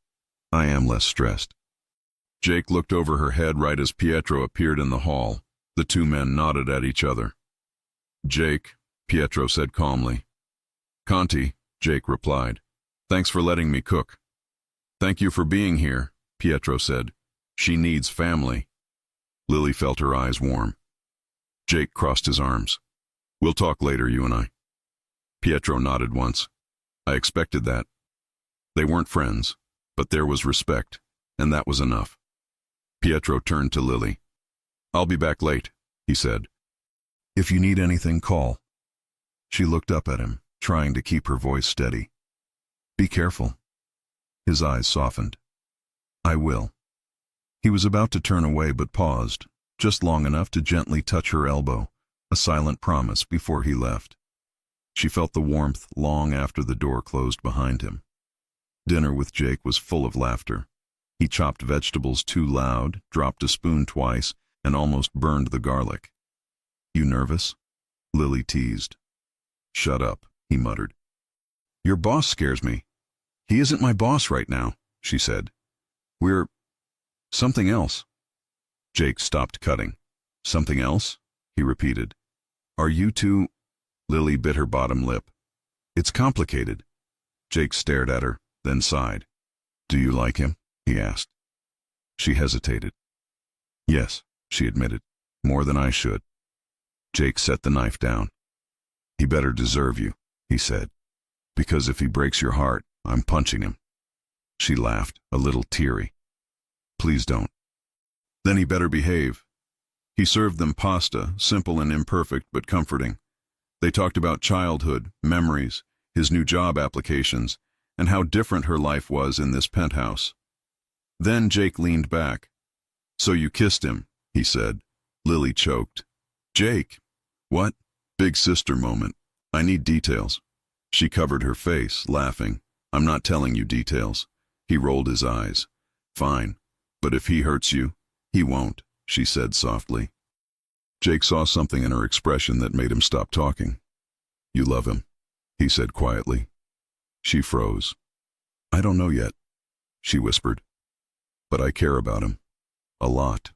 [SPEAKER 1] I am less stressed. Jake looked over her head right as Pietro appeared in the hall. The two men nodded at each other. Jake, Pietro said calmly. Conti, Jake replied. Thanks for letting me cook. Thank you for being here, Pietro said. She needs family. Lily felt her eyes warm. Jake crossed his arms. We'll talk later, you and I. Pietro nodded once. I expected that. They weren't friends, but there was respect, and that was enough. Pietro turned to Lily. I'll be back late, he said. If you need anything, call. She looked up at him, trying to keep her voice steady. Be careful. His eyes softened. I will. He was about to turn away but paused, just long enough to gently touch her elbow, a silent promise before he left. She felt the warmth long after the door closed behind him. Dinner with Jake was full of laughter. He chopped vegetables too loud, dropped a spoon twice, and almost burned the garlic. You nervous? Lily teased. Shut up, he muttered. Your boss scares me. He isn't my boss right now, she said. We're something else. Jake stopped cutting. Something else? He repeated. Are you two? Lily bit her bottom lip. It's complicated. Jake stared at her, then sighed. Do you like him? He asked. She hesitated. Yes, she admitted. More than I should. Jake set the knife down. He better deserve you, he said. Because if he breaks your heart, I'm punching him. She laughed, a little teary. Please don't. Then he better behave. He served them pasta, simple and imperfect but comforting. They talked about childhood, memories, his new job applications, and how different her life was in this penthouse. Then Jake leaned back. So you kissed him, he said. Lily choked. Jake! What? Big sister moment. I need details. She covered her face, laughing. I'm not telling you details. He rolled his eyes. Fine. But if he hurts you, he won't, she said softly. Jake saw something in her expression that made him stop talking. "You love him," he said quietly. She froze. "I don't know yet," she whispered. "But I care about him. A lot."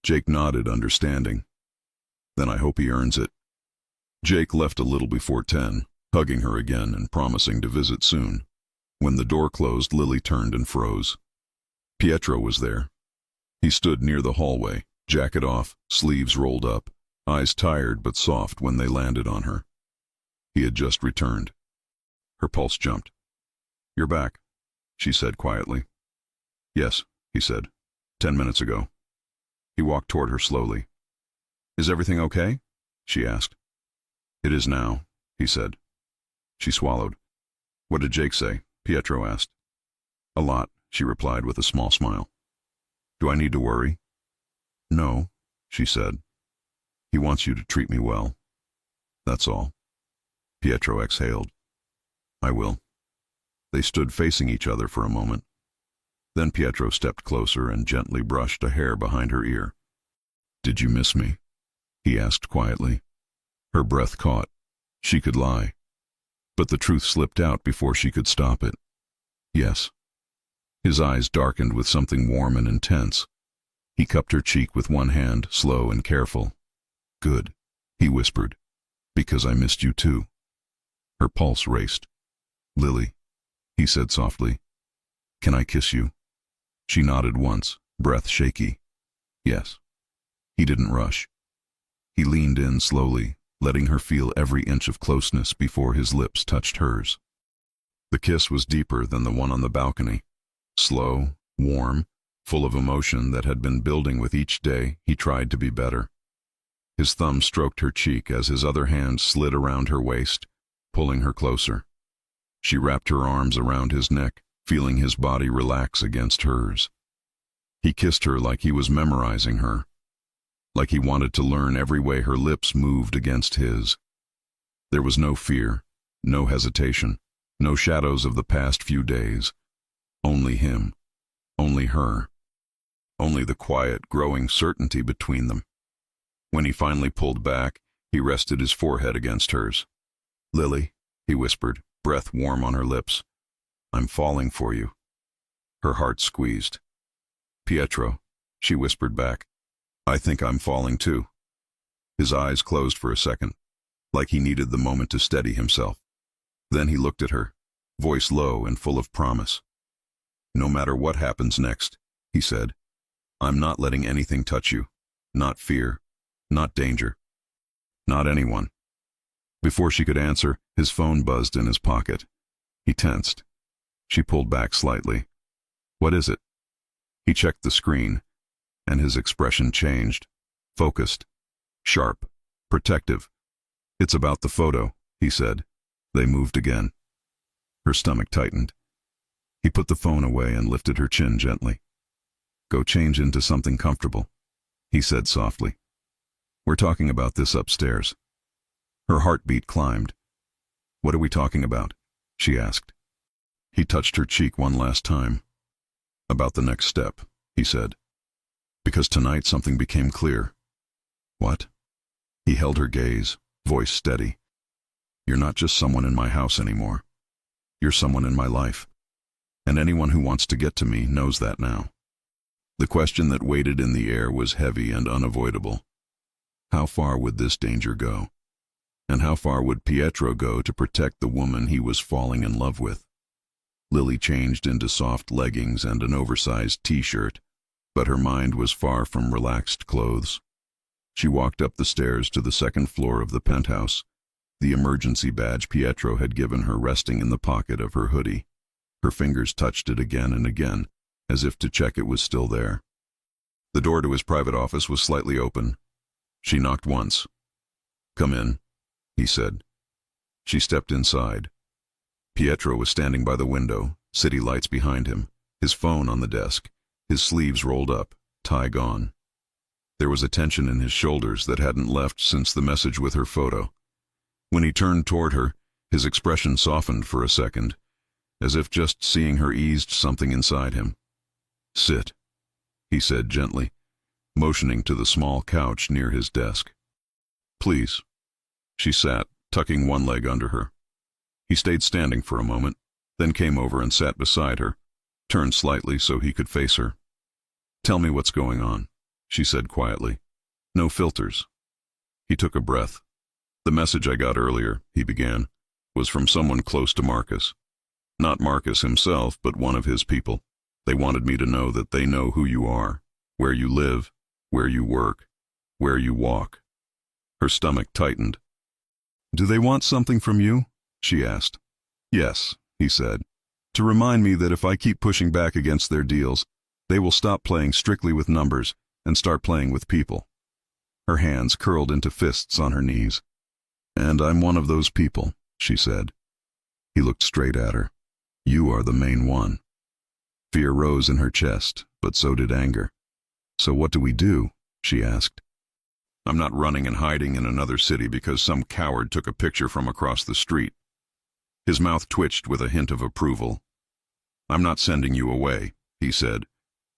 [SPEAKER 1] Jake nodded, understanding. "Then I hope he earns it." Jake left a little before 10, hugging her again and promising to visit soon. When the door closed, Lily turned and froze. Pietro was there. He stood near the hallway, jacket off, sleeves rolled up, eyes tired but soft when they landed on her. He had just returned. Her pulse jumped. "You're back," she said quietly. "Yes," he said. 10 minutes ago." He walked toward her slowly. "Is everything okay?" she asked. "It is now," he said. She swallowed. "What did Jake say?" Pietro asked. "A lot," she replied with a small smile. "Do I need to worry?" "No," she said. "He wants you to treat me well. That's all." Pietro exhaled. "I will." They stood facing each other for a moment. Then Pietro stepped closer and gently brushed a hair behind her ear. "Did you miss me?" he asked quietly. Her breath caught. She could lie. But the truth slipped out before she could stop it. "Yes." His eyes darkened with something warm and intense. He cupped her cheek with one hand, slow and careful. "Good," he whispered, "because I missed you too." Her pulse raced. "Lily," he said softly, "can I kiss you?" She nodded once, breath shaky. "Yes." He didn't rush. He leaned in slowly, letting her feel every inch of closeness before his lips touched hers. The kiss was deeper than the one on the balcony. Slow, warm, full of emotion that had been building with each day he tried to be better. His thumb stroked her cheek as his other hand slid around her waist, pulling her closer. She wrapped her arms around his neck, feeling his body relax against hers. He kissed her like he was memorizing her, like he wanted to learn every way her lips moved against his. There was no fear, no hesitation, no shadows of the past few days. Only him, only her, only the quiet, growing certainty between them. When he finally pulled back, he rested his forehead against hers. "Lily," he whispered, breath warm on her lips, "I'm falling for you." Her heart squeezed. "Pietro," she whispered back, "I think I'm falling too." His eyes closed for a second, like he needed the moment to steady himself. Then he looked at her, voice low and full of promise. "No matter what happens next," he said, "I'm not letting anything touch you. Not fear, not danger, not anyone." Before she could answer, his phone buzzed in his pocket. He tensed. She pulled back slightly. "What is it?" He checked the screen, and his expression changed. Focused, sharp, protective. "It's about the photo," he said. They moved again. Her stomach tightened. He put the phone away and lifted her chin gently. "Go change into something comfortable," he said softly. "We're talking about this upstairs." Her heartbeat climbed. "What are we talking about?" she asked. He touched her cheek one last time. "About the next step," he said. "Because tonight something became clear." "What?" He held her gaze, voice steady. "You're not just someone in my house anymore. You're someone in my life. And anyone who wants to get to me knows that now." The question that waited in the air was heavy and unavoidable. How far would this danger go? And how far would Pietro go to protect the woman he was falling in love with? Lily changed into soft leggings and an oversized t-shirt, but her mind was far from relaxed clothes. She walked up the stairs to the second floor of the penthouse, the emergency badge Pietro had given her resting in the pocket of her hoodie. Her fingers touched it again and again, as if to check it was still there. The door to his private office was slightly open. She knocked once. "Come in," he said. She stepped inside. Pietro was standing by the window, city lights behind him, his phone on the desk, his sleeves rolled up, tie gone. There was a tension in his shoulders that hadn't left since the message with her photo. When he turned toward her, his expression softened for a second, as if just seeing her eased something inside him. "Sit," he said gently. motioning to the small couch near his desk. "Please." She sat, tucking one leg under her. He stayed standing for a moment, then came over and sat beside her, turned slightly so he could face her. "Tell me what's going on," she said quietly. "No filters." He took a breath. "The message I got earlier," he began, "was from someone close to Marcus. Not Marcus himself, but one of his people. They wanted me to know that they know who you are, where you live, where you work, where you walk." Her stomach tightened. "Do they want something from you?" she asked. "Yes," he said. "To remind me that if I keep pushing back against their deals, they will stop playing strictly with numbers and start playing with people." Her hands curled into fists on her knees. "And I'm one of those people," she said. He looked straight at her. "You are the main one." Fear rose in her chest, but so did anger. "So what do we do?" she asked. "I'm not running and hiding in another city because some coward took a picture from across the street." His mouth twitched with a hint of approval. "I'm not sending you away," he said.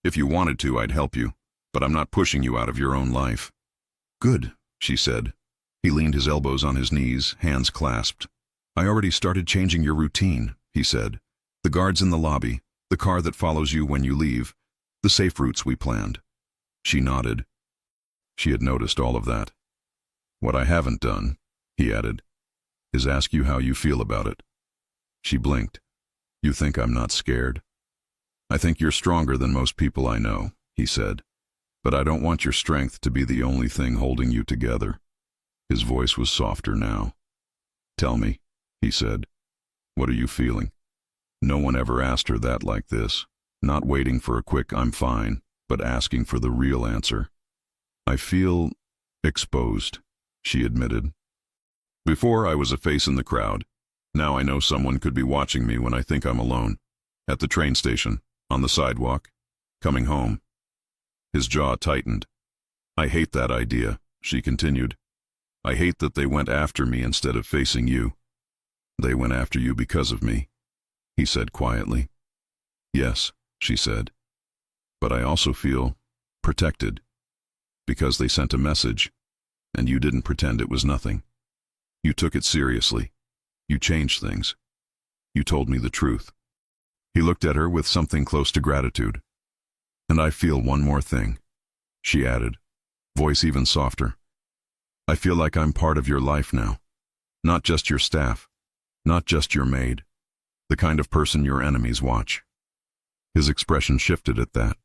[SPEAKER 1] "If you wanted to, I'd help you, but I'm not pushing you out of your own life." "Good," she said. He leaned his elbows on his knees, hands clasped. "I already started changing your routine," he said. "The guards in the lobby, the car that follows you when you leave, the safe routes we planned." She nodded. She had noticed all of that. "What I haven't done," he added, "is ask you how you feel about it." She blinked. "You think I'm not scared?" "I think you're stronger than most people I know," he said. "But I don't want your strength to be the only thing holding you together." His voice was softer now. "Tell me," he said. "What are you feeling?" No one ever asked her that like this, not waiting for a quick "I'm fine," but asking for the real answer. "I feel exposed," she admitted. "Before I was a face in the crowd. Now I know someone could be watching me when I think I'm alone. At the train station, on the sidewalk, coming home." His jaw tightened. "I hate that idea," she continued. "I hate that they went after me instead of facing you." "They went after you because of me," he said quietly. "Yes," she said. "But I also feel protected. Because they sent a message, and you didn't pretend it was nothing. You took it seriously. You changed things. You told me the truth." He looked at her with something close to gratitude. "And I feel one more thing," she added, voice even softer. "I feel like I'm part of your life now. Not just your staff. Not just your maid. The kind of person your enemies watch." His expression shifted at that.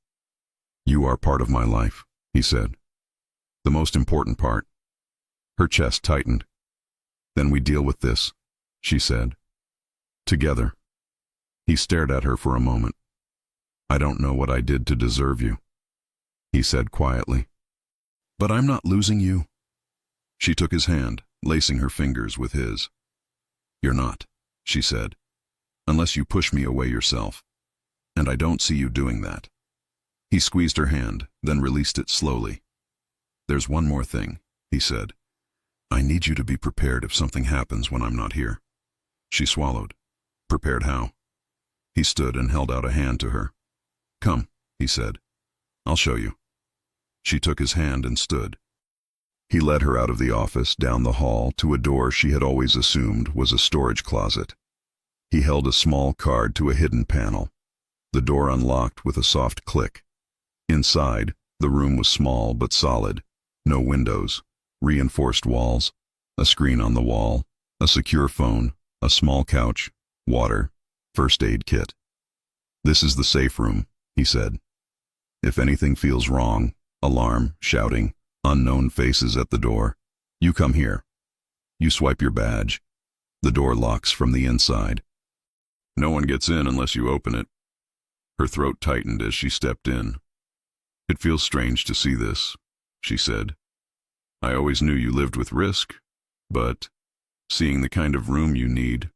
[SPEAKER 1] "You are part of my life," he said. "The most important part." Her chest tightened. "Then we deal with this," she said. "Together." He stared at her for a moment. "I don't know what I did to deserve you," he said quietly. "But I'm not losing you." She took his hand, lacing her fingers with his. "You're not," she said, "unless you push me away yourself. And I don't see you doing that." He squeezed her hand, then released it slowly. "There's one more thing," he said. "I need you to be prepared if something happens when I'm not here." She swallowed. "Prepared how?" He stood and held out a hand to her. "Come," he said. "I'll show you." She took his hand and stood. He led her out of the office, down the hall, to a door she had always assumed was a storage closet. He held a small card to a hidden panel. The door unlocked with a soft click. Inside, the room was small but solid. No windows, reinforced walls, a screen on the wall, a secure phone, a small couch, water, first aid kit. "This is the safe room," he said. "If anything feels wrong, alarm, shouting, unknown faces at the door, you come here. You swipe your badge. The door locks from the inside. No one gets in unless you open it." Her throat tightened as she stepped in. "It feels strange to see this," she said. "I always knew you lived with risk, but seeing the kind of room you need,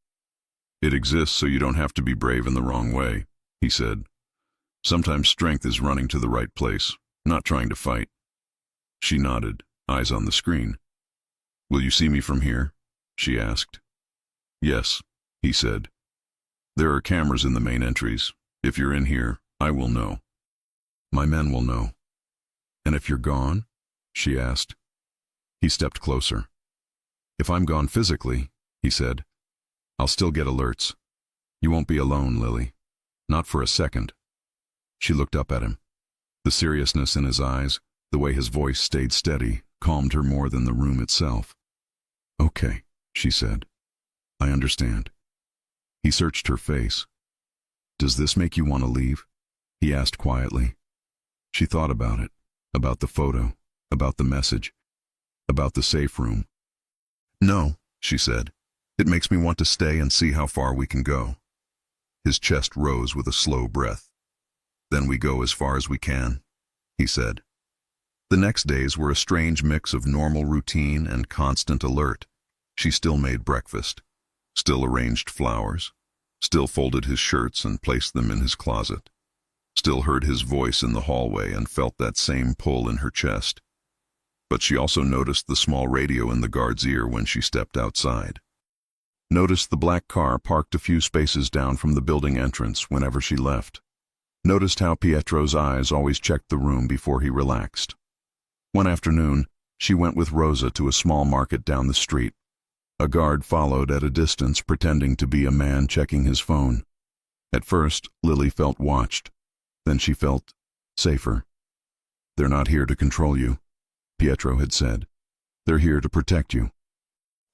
[SPEAKER 1] it exists so you don't have to be brave in the wrong way," he said. "Sometimes strength is running to the right place, not trying to fight." She nodded, eyes on the screen. "Will you see me from here?" she asked. "Yes," he said. "There are cameras in the main entries. If you're in here, I will know. My men will know." And if you're gone? She asked. He stepped closer. If I'm gone physically, he said, I'll still get alerts. You won't be alone, Lily. Not for a second. She looked up at him. The seriousness in his eyes, the way his voice stayed steady, calmed her more than the room itself. Okay, she said. I understand. He searched her face. Does this make you want to leave? He asked quietly. She thought about it, about the photo, about the message, about the safe room. No, she said. It makes me want to stay and see how far we can go. His chest rose with a slow breath. Then we go as far as we can, he said. The next days were a strange mix of normal routine and constant alert. She still made breakfast, still arranged flowers, still folded his shirts and placed them in his closet, still heard his voice in the hallway and felt that same pull in her chest. But she also noticed the small radio in the guard's ear when she stepped outside. Noticed the black car parked a few spaces down from the building entrance whenever she left. Noticed how Pietro's eyes always checked the room before he relaxed. One afternoon, she went with Rosa to a small market down the street. A guard followed at a distance, pretending to be a man checking his phone. At first, Lily felt watched. Then she felt safer. They're not here to control you, Pietro had said. They're here to protect you.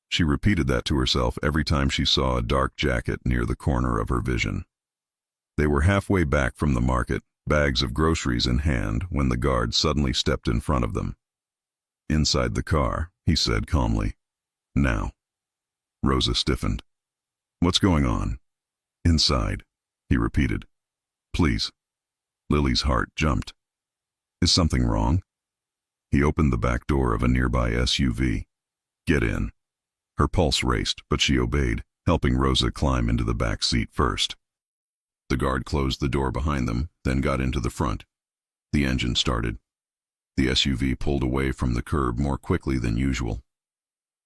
[SPEAKER 1] She repeated that to herself every time she saw a dark jacket near the corner of her vision. They were halfway back from the market, bags of groceries in hand, when the guard suddenly stepped in front of them. Inside the car, he said calmly, Now. Rosa stiffened. What's going on? Inside, he repeated. Please. Lily's heart jumped. Is something wrong? He opened the back door of a nearby SUV. Get in. Her pulse raced, but she obeyed, helping Rosa climb into the back seat first. The guard closed the door behind them, then got into the front. The engine started. The SUV pulled away from the curb more quickly than usual.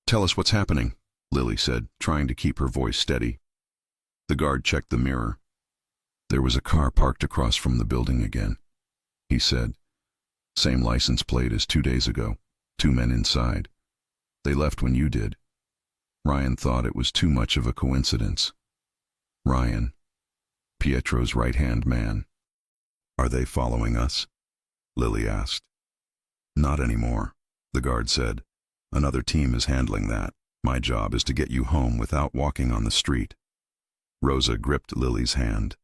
[SPEAKER 1] Tell us what's happening, Lily said, trying to keep her voice steady. The guard checked the mirror. There was a car parked across from the building again, he said. Same license plate as 2 days ago. 2 men inside. They left when you did. Ryan thought it was too much of a coincidence. Ryan, Pietro's right-hand man. Are they following us? Lily asked. Not anymore, the guard said. Another team is handling that. My job is to get you home without walking on the street. Rosa gripped Lily's hand.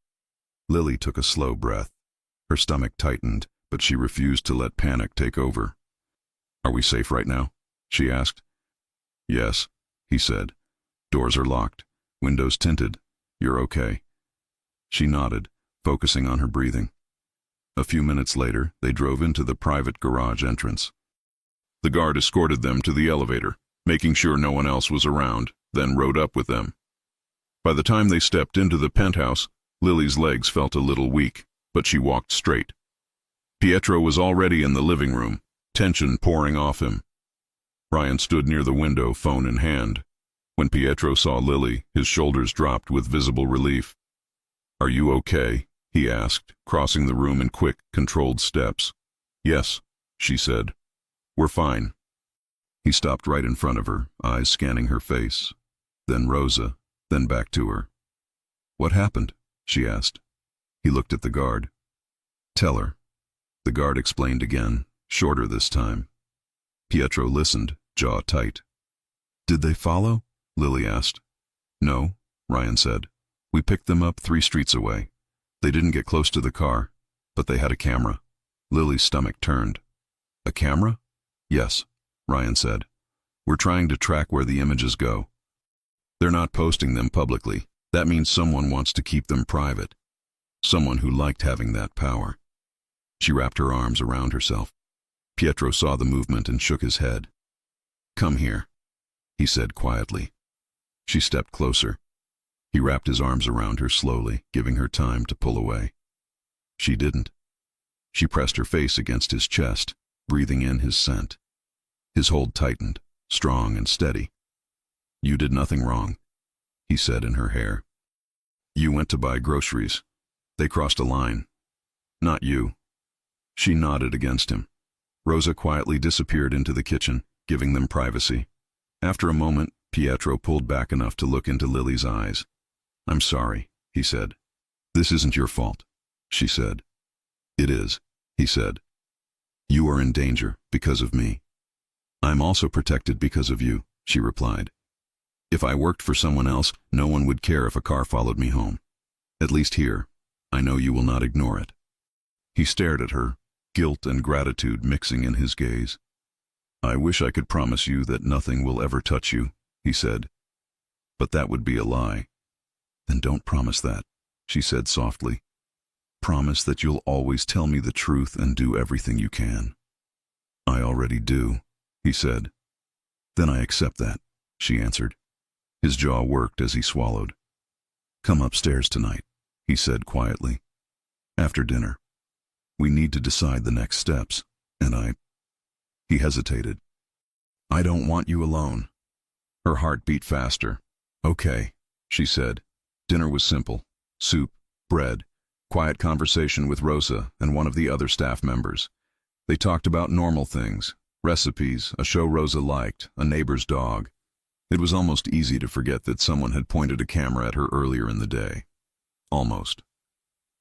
[SPEAKER 1] Lily took a slow breath. Her stomach tightened, but she refused to let panic take over. Are we safe right now? She asked. Yes, he said. Doors are locked, windows tinted. You're okay. She nodded, focusing on her breathing. A few minutes later, they drove into the private garage entrance. The guard escorted them to the elevator, making sure no one else was around, then rode up with them. By the time they stepped into the penthouse, Lily's legs felt a little weak, but she walked straight. Pietro was already in the living room, tension pouring off him. Ryan stood near the window, phone in hand. When Pietro saw Lily, his shoulders dropped with visible relief. Are you okay? He asked, crossing the room in quick, controlled steps. Yes, she said. We're fine. He stopped right in front of her, eyes scanning her face. Then Rosa, then back to her. What happened? She asked. He looked at the guard. Tell her. The guard explained again, shorter this time. Pietro listened, jaw tight. Did they follow? Lily asked. No, Ryan said. We picked them up 3 streets away. They didn't get close to the car, but they had a camera. Lily's stomach turned. A camera? Yes, Ryan said. We're trying to track where the images go. They're not posting them publicly. That means someone wants to keep them private. Someone who liked having that power. She wrapped her arms around herself. Pietro saw the movement and shook his head. Come here, he said quietly. She stepped closer. He wrapped his arms around her slowly, giving her time to pull away. She didn't. She pressed her face against his chest, breathing in his scent. His hold tightened, strong and steady. You did nothing wrong, he said in her hair. You went to buy groceries. They crossed a line. Not you. She nodded against him. Rosa quietly disappeared into the kitchen, giving them privacy. After a moment, Pietro pulled back enough to look into Lily's eyes. "I'm sorry," he said. "This isn't your fault," she said. "It is," he said. "You are in danger because of me." "I'm also protected because of you," she replied. "If I worked for someone else, no one would care if a car followed me home. At least here, I know you will not ignore it." He stared at her, guilt and gratitude mixing in his gaze. "I wish I could promise you that nothing will ever touch you," he said. "But that would be a lie." "Then don't promise that," she said softly. "Promise that you'll always tell me the truth and do everything you can." "I already do," he said. "Then I accept that," she answered. His jaw worked as he swallowed. "Come upstairs tonight," he said quietly. "After dinner. We need to decide the next steps, and He hesitated. "I don't want you alone." Her heart beat faster. "Okay," she said. Dinner was simple. Soup, bread, quiet conversation with Rosa and one of the other staff members. They talked about normal things, recipes, a show Rosa liked, a neighbor's dog. It was almost easy to forget that someone had pointed a camera at her earlier in the day. Almost.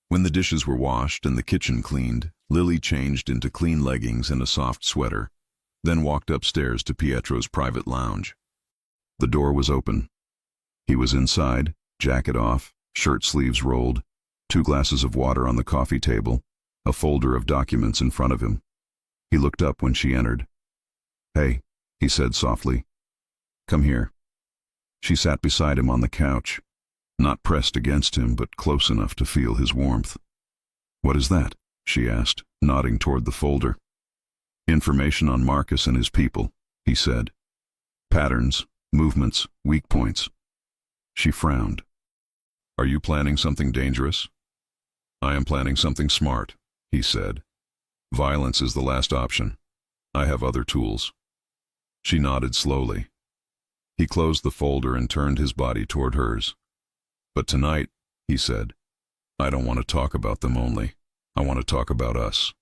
[SPEAKER 1] When the dishes were washed and the kitchen cleaned, Lily changed into clean leggings and a soft sweater, then walked upstairs to Pietro's private lounge. The door was open. He was inside, jacket off, shirt sleeves rolled, 2 glasses of water on the coffee table, a folder of documents in front of him. He looked up when she entered. "Hey," he said softly. "Come here." She sat beside him on the couch, not pressed against him but close enough to feel his warmth. "What is that?" she asked, nodding toward the folder. "Information on Marcus and his people," he said. "Patterns, movements, weak points." She frowned. "Are you planning something dangerous?" "I am planning something smart," he said. "Violence is the last option. I have other tools." She nodded slowly. He closed the folder and turned his body toward hers. "But tonight," he said, "I don't want to talk about them only. I want to talk about us."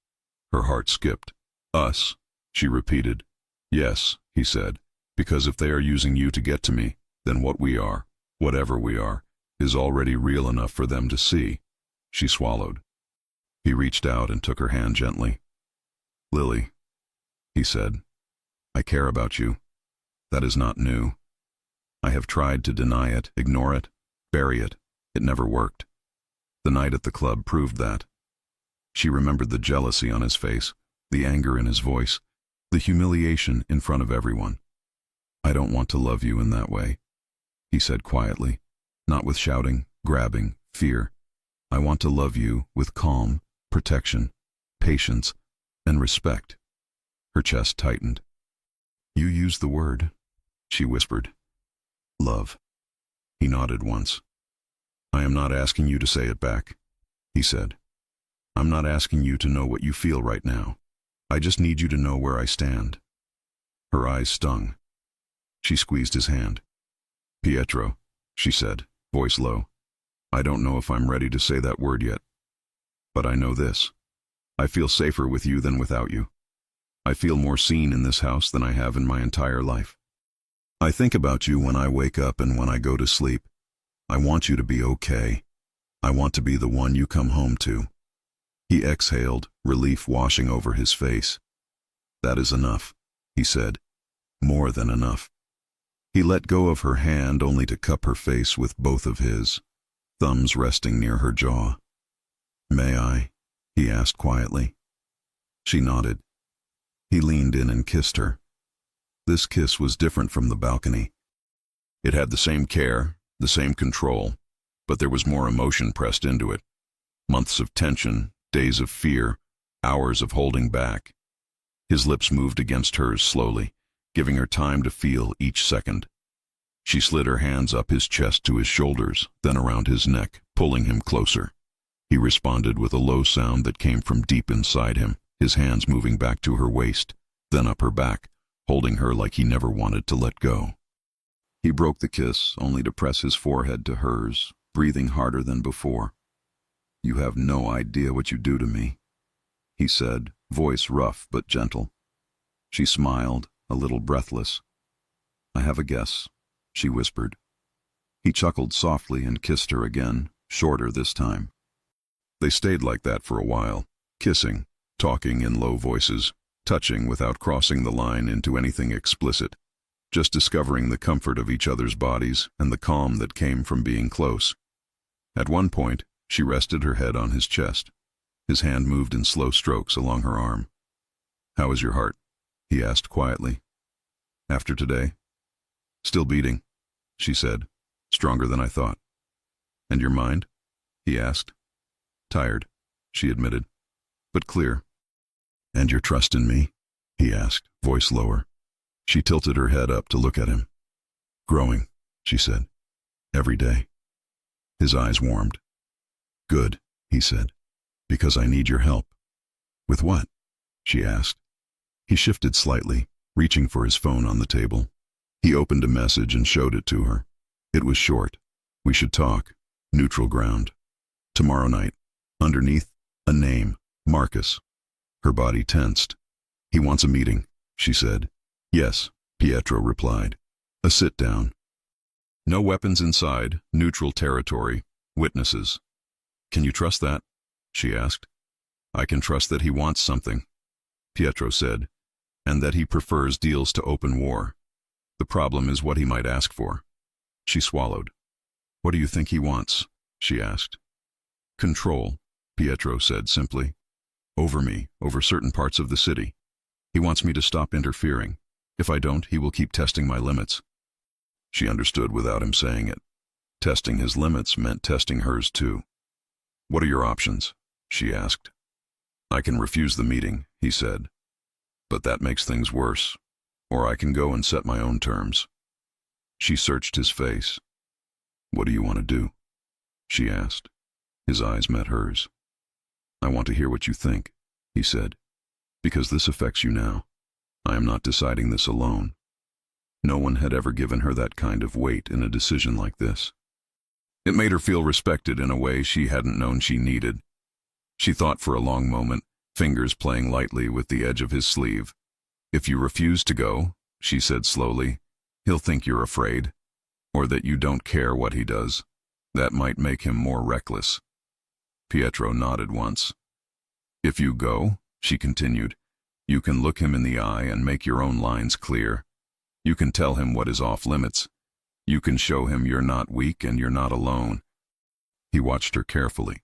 [SPEAKER 1] Her heart skipped. "Us," she repeated. "Yes," he said, "because if they are using you to get to me, then what we are, whatever we are, is already real enough for them to see." She swallowed. He reached out and took her hand gently. "Lily," he said, "I care about you. That is not new. I have tried to deny it, ignore it, bury it. It never worked. The night at the club proved that." She remembered the jealousy on his face, the anger in his voice, the humiliation in front of everyone. "I don't want to love you in that way," he said quietly, not with shouting, grabbing, fear. "I want to love you with calm, protection, patience, and respect." Her chest tightened. "You used the word," she whispered. "Love." He nodded once. "I am not asking you to say it back," he said. "I'm not asking you to know what you feel right now. I just need you to know where I stand." Her eyes stung. She squeezed his hand. "Pietro," she said, voice low. "I don't know if I'm ready to say that word yet. But I know this. I feel safer with you than without you. I feel more seen in this house than I have in my entire life. I think about you when I wake up and when I go to sleep. I want you to be okay. I want to be the one you come home to." He exhaled, relief washing over his face. "That is enough," he said. "More than enough." He let go of her hand only to cup her face with both of his, thumbs resting near her jaw. "May I?" he asked quietly. She nodded. He leaned in and kissed her. This kiss was different from the balcony. It had the same care, the same control, but there was more emotion pressed into it. Months of tension, days of fear, hours of holding back. His lips moved against hers slowly, giving her time to feel each second. She slid her hands up his chest to his shoulders, then around his neck, pulling him closer. He responded with a low sound that came from deep inside him, his hands moving back to her waist, then up her back, holding her like he never wanted to let go. He broke the kiss, only to press his forehead to hers, breathing harder than before. "You have no idea what you do to me," he said, voice rough but gentle. She smiled, a little breathless. "I have a guess," she whispered. He chuckled softly and kissed her again, shorter this time. They stayed like that for a while, kissing, talking in low voices, touching without crossing the line into anything explicit, just discovering the comfort of each other's bodies and the calm that came from being close. At one point, she rested her head on his chest. His hand moved in slow strokes along her arm. "How is your heart?" he asked quietly. "After today?" "Still beating," she said. "Stronger than I thought." "And your mind?" he asked. "Tired," she admitted, "but clear." "And your trust in me?" he asked, voice lower. She tilted her head up to look at him. "Growing," she said. "Every day." His eyes warmed. "Good," he said, "because I need your help." "With what?" she asked. He shifted slightly, reaching for his phone on the table. He opened a message and showed it to her. It was short. "We should talk. Neutral ground. Tomorrow night." Underneath, a name, Marcus. Her body tensed. "He wants a meeting," she said. "Yes," Pietro replied. "A sit-down. No weapons inside, neutral territory, witnesses." "Can you trust that?" she asked. "I can trust that he wants something," Pietro said, "and that he prefers deals to open war. The problem is what he might ask for." She swallowed. "What do you think he wants?" she asked. "Control," Pietro said simply. "Over me, over certain parts of the city. He wants me to stop interfering. If I don't, he will keep testing my limits." She understood without him saying it. Testing his limits meant testing hers too. "What are your options?" she asked. "I can refuse the meeting," he said. "But that makes things worse. Or I can go and set my own terms." She searched his face. "What do you want to do?" she asked. His eyes met hers. "I want to hear what you think," he said, "because this affects you now. I am not deciding this alone." No one had ever given her that kind of weight in a decision like this. It made her feel respected in a way she hadn't known she needed. She thought for a long moment, fingers playing lightly with the edge of his sleeve. "If you refuse to go," she said slowly, "he'll think you're afraid, or that you don't care what he does. That might make him more reckless." Pietro nodded once. "If you go," she continued, "you can look him in the eye and make your own lines clear. You can tell him what is off limits. You can show him you're not weak and you're not alone." He watched her carefully.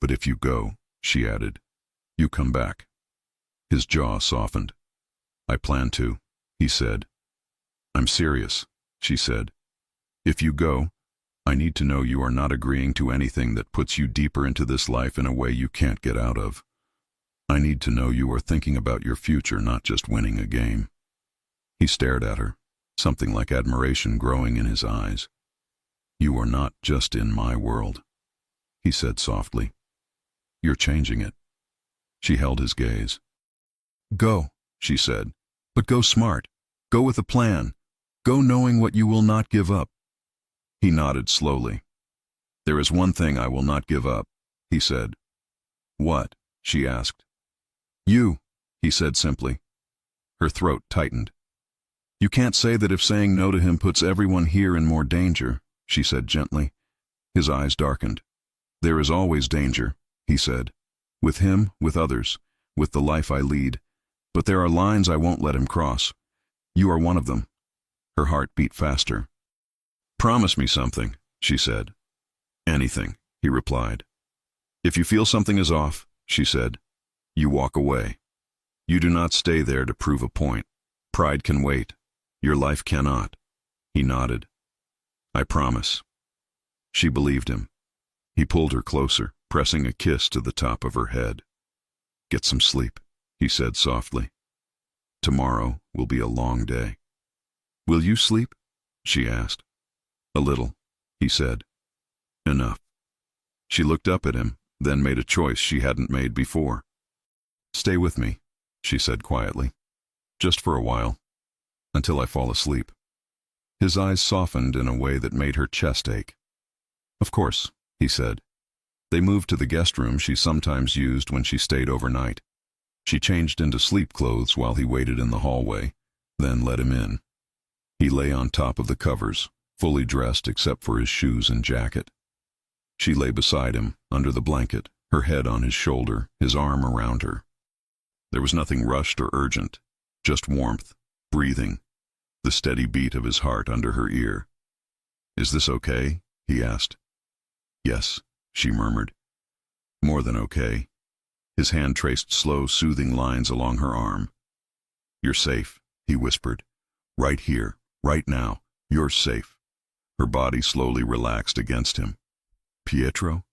[SPEAKER 1] "But if you go," she added, "you come back." His jaw softened. "I plan to," he said. "I'm serious," she said. "If you go, I need to know you are not agreeing to anything that puts you deeper into this life in a way you can't get out of. I need to know you are thinking about your future, not just winning a game." He stared at her, something like admiration growing in his eyes. "You are not just in my world," he said softly. "You're changing it." She held his gaze. "Go," she said, "but go smart. Go with a plan. Go knowing what you will not give up." He nodded slowly. "There is one thing I will not give up," he said. "What?" she asked. "You," he said simply. Her throat tightened. "You can't say that if saying no to him puts everyone here in more danger," she said gently. His eyes darkened. "There is always danger," he said. "With him, with others, with the life I lead. But there are lines I won't let him cross. You are one of them." Her heart beat faster. "Promise me something," she said. "Anything," he replied. "If you feel something is off," she said, "you walk away. You do not stay there to prove a point. Pride can wait. Your life cannot." He nodded. "I promise." She believed him. He pulled her closer, pressing a kiss to the top of her head. "Get some sleep," he said softly. "Tomorrow will be a long day." "Will you sleep?" she asked. "A little," he said. "Enough." She looked up at him, then made a choice she hadn't made before. "Stay with me," she said quietly. "Just for a while. Until I fall asleep." His eyes softened in a way that made her chest ache. "Of course," he said. They moved to the guest room she sometimes used when she stayed overnight. She changed into sleep clothes while he waited in the hallway, then let him in. He lay on top of the covers, fully dressed except for his shoes and jacket. She lay beside him, under the blanket, her head on his shoulder, his arm around her. There was nothing rushed or urgent, just warmth, breathing, the steady beat of his heart under her ear. "Is this okay?" he asked. "Yes," she murmured. "More than okay." His hand traced slow, soothing lines along her arm. "You're safe," he whispered. "Right here, right now, you're safe." Her body slowly relaxed against him. "Pietro?"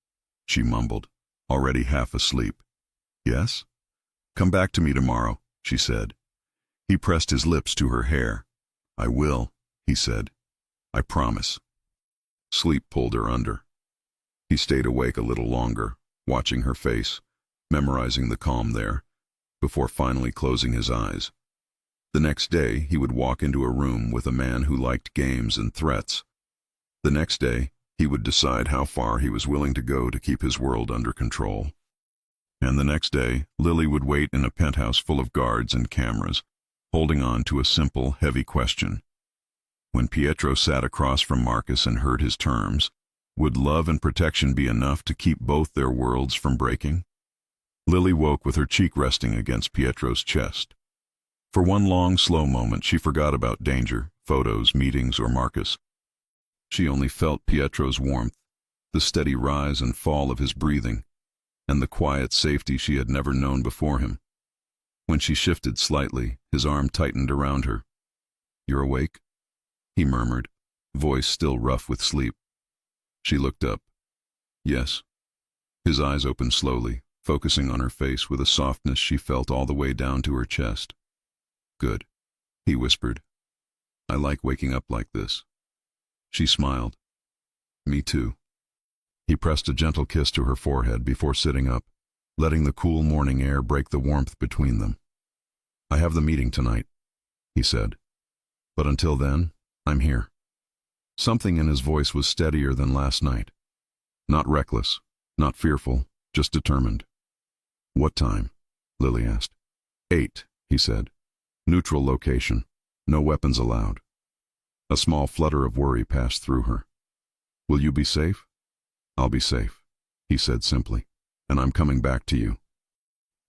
[SPEAKER 1] she mumbled, already half asleep. "Yes?" "Come back to me tomorrow," she said. He pressed his lips to her hair. "I will," he said. "I promise." Sleep pulled her under. He stayed awake a little longer, watching her face, memorizing the calm there, before finally closing his eyes. The next day, he would walk into a room with a man who liked games and threats. The next day, he would decide how far he was willing to go to keep his world under control. And the next day, Lily would wait in a penthouse full of guards and cameras, holding on to a simple, heavy question. When Pietro sat across from Marcus and heard his terms, would love and protection be enough to keep both their worlds from breaking? Lily woke with her cheek resting against Pietro's chest. For one long, slow moment, she forgot about danger, photos, meetings, or Marcus. She only felt Pietro's warmth, the steady rise and fall of his breathing, and the quiet safety she had never known before him. When she shifted slightly, his arm tightened around her. "You're awake?" he murmured, voice still rough with sleep. She looked up. "Yes." His eyes opened slowly, focusing on her face with a softness she felt all the way down to her chest. "Good," he whispered. "I like waking up like this." She smiled. "Me too." He pressed a gentle kiss to her forehead before sitting up, letting the cool morning air break the warmth between them. "I have the meeting tonight," he said. "But until then, I'm here." Something in his voice was steadier than last night. Not reckless, not fearful, just determined. "What time?" Lily asked. 8, he said. "Neutral location. No weapons allowed." A small flutter of worry passed through her. "Will you be safe?" "I'll be safe," he said simply, "and I'm coming back to you."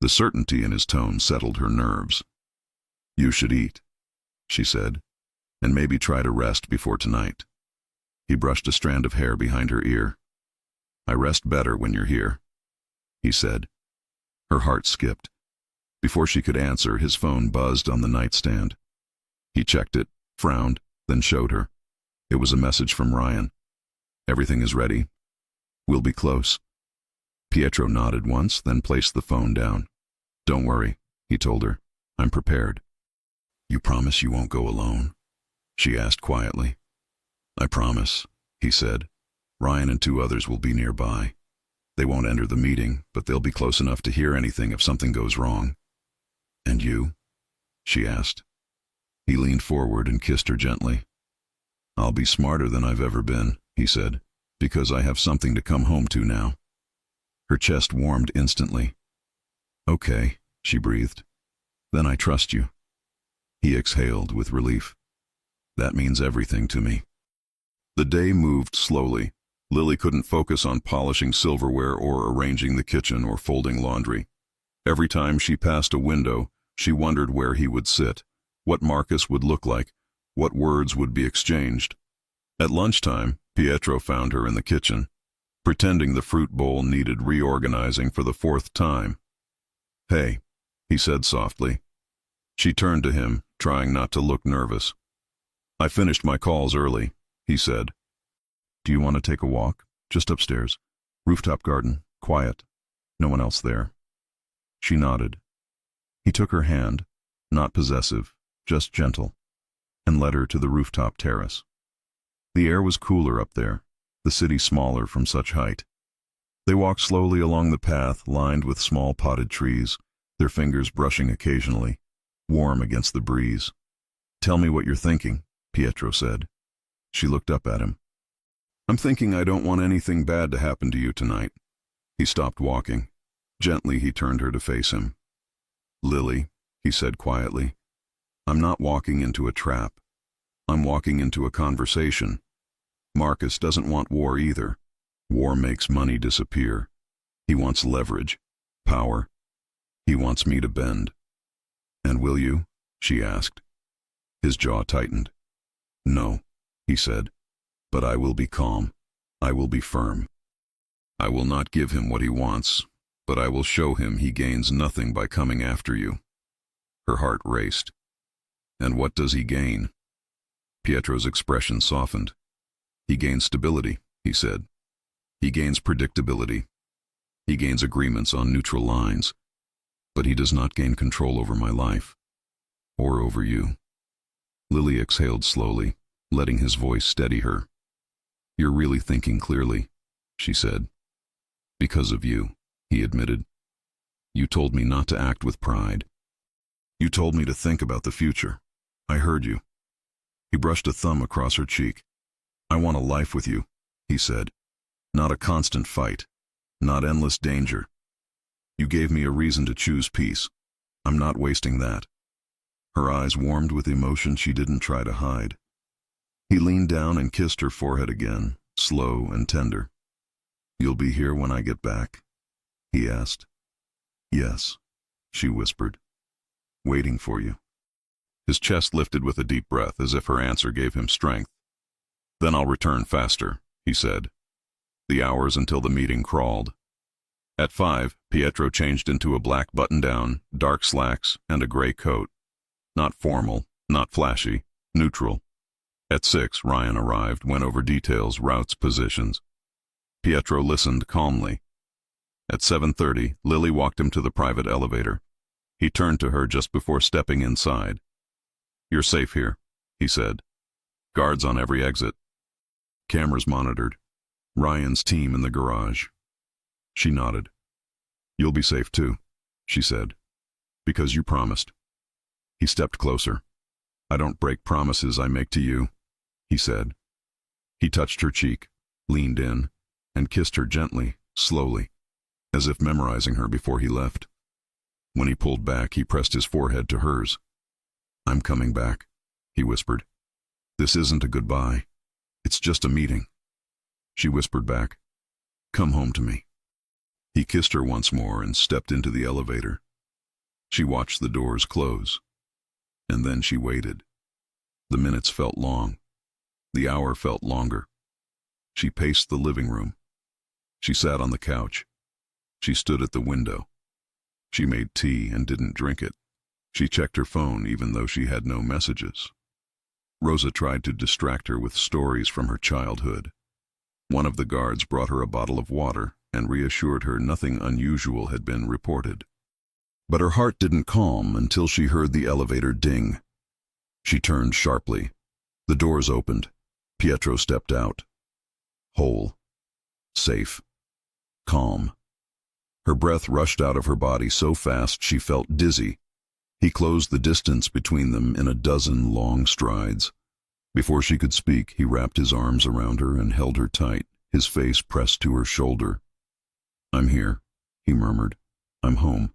[SPEAKER 1] The certainty in his tone settled her nerves. "You should eat," she said, "and maybe try to rest before tonight." He brushed a strand of hair behind her ear. "I rest better when you're here," he said. Her heart skipped. Before she could answer, his phone buzzed on the nightstand. He checked it, frowned, then showed her. It was a message from Ryan. "Everything is ready. We'll be close." Pietro nodded once, then placed the phone down. "Don't worry," he told her. "I'm prepared." "You promise you won't go alone?" she asked quietly. "I promise," he said. "Ryan and 2 others will be nearby. They won't enter the meeting, but they'll be close enough to hear anything if something goes wrong." "And you?" she asked. He leaned forward and kissed her gently. "I'll be smarter than I've ever been," he said, "because I have something to come home to now." Her chest warmed instantly. "Okay," she breathed. "Then I trust you." He exhaled with relief. "That means everything to me." The day moved slowly. Lily couldn't focus on polishing silverware or arranging the kitchen or folding laundry. Every time she passed a window, she wondered where he would sit, what Marcus would look like, what words would be exchanged. At lunchtime, Pietro found her in the kitchen, pretending the fruit bowl needed reorganizing for the 4th time. "Hey," he said softly. She turned to him, trying not to look nervous. "I finished my calls early," he said. "Do you want to take a walk? Just upstairs. Rooftop garden, quiet. No one else there." She nodded. He took her hand, not possessive, just gentle, and led her to the rooftop terrace. The air was cooler up there, the city smaller from such height. They walked slowly along the path lined with small potted trees, their fingers brushing occasionally, warm against the breeze. "Tell me what you're thinking," Pietro said. She looked up at him. "I'm thinking I don't want anything bad to happen to you tonight." He stopped walking. Gently he turned her to face him. Lily, he said quietly, I'm not walking into a trap. I'm walking into a conversation. Marcus doesn't want war either. War makes money disappear. He wants leverage, power. He wants me to bend. And will you? She asked. His jaw tightened. No, he said, but I will be calm. I will be firm. I will not give him what he wants, but I will show him he gains nothing by coming after you. Her heart raced. And what does he gain? Pietro's expression softened. He gains stability, he said. He gains predictability. He gains agreements on neutral lines. But he does not gain control over my life. Or over you. Lily exhaled slowly, letting his voice steady her. You're really thinking clearly, she said. Because of you, he admitted. You told me not to act with pride. You told me to think about the future. I heard you. He brushed a thumb across her cheek. I want a life with you, he said. Not a constant fight. Not endless danger. You gave me a reason to choose peace. I'm not wasting that. Her eyes warmed with emotion she didn't try to hide. He leaned down and kissed her forehead again, slow and tender. You'll be here when I get back? He asked. Yes, she whispered. Waiting for you. His chest lifted with a deep breath, as if her answer gave him strength. Then I'll return faster, he said. The hours until the meeting crawled. At 5, Pietro changed into a black button-down, dark slacks, and a gray coat. Not formal, not flashy, neutral. At 6, Ryan arrived, went over details, routes, positions. Pietro listened calmly. At 7:30, Lily walked him to the private elevator. He turned to her just before stepping inside. You're safe here, he said. Guards on every exit. Cameras monitored. Ryan's team in the garage. She nodded. You'll be safe too, she said. Because you promised. He stepped closer. I don't break promises I make to you, he said. He touched her cheek, leaned in, and kissed her gently, slowly, as if memorizing her before he left. When he pulled back, he pressed his forehead to hers. I'm coming back, he whispered. This isn't a goodbye. It's just a meeting. She whispered back, come home to me. He kissed her once more and stepped into the elevator. She watched the doors close. And then she waited. The minutes felt long. The hour felt longer. She paced the living room. She sat on the couch. She stood at the window. She made tea and didn't drink it. She checked her phone even though she had no messages. Rosa tried to distract her with stories from her childhood. One of the guards brought her a bottle of water and reassured her nothing unusual had been reported. But her heart didn't calm until she heard the elevator ding. She turned sharply. The doors opened. Pietro stepped out. Whole. Safe. Calm. Her breath rushed out of her body so fast she felt dizzy. He closed the distance between them in a dozen long strides. Before she could speak, he wrapped his arms around her and held her tight, his face pressed to her shoulder. I'm here, he murmured. I'm home.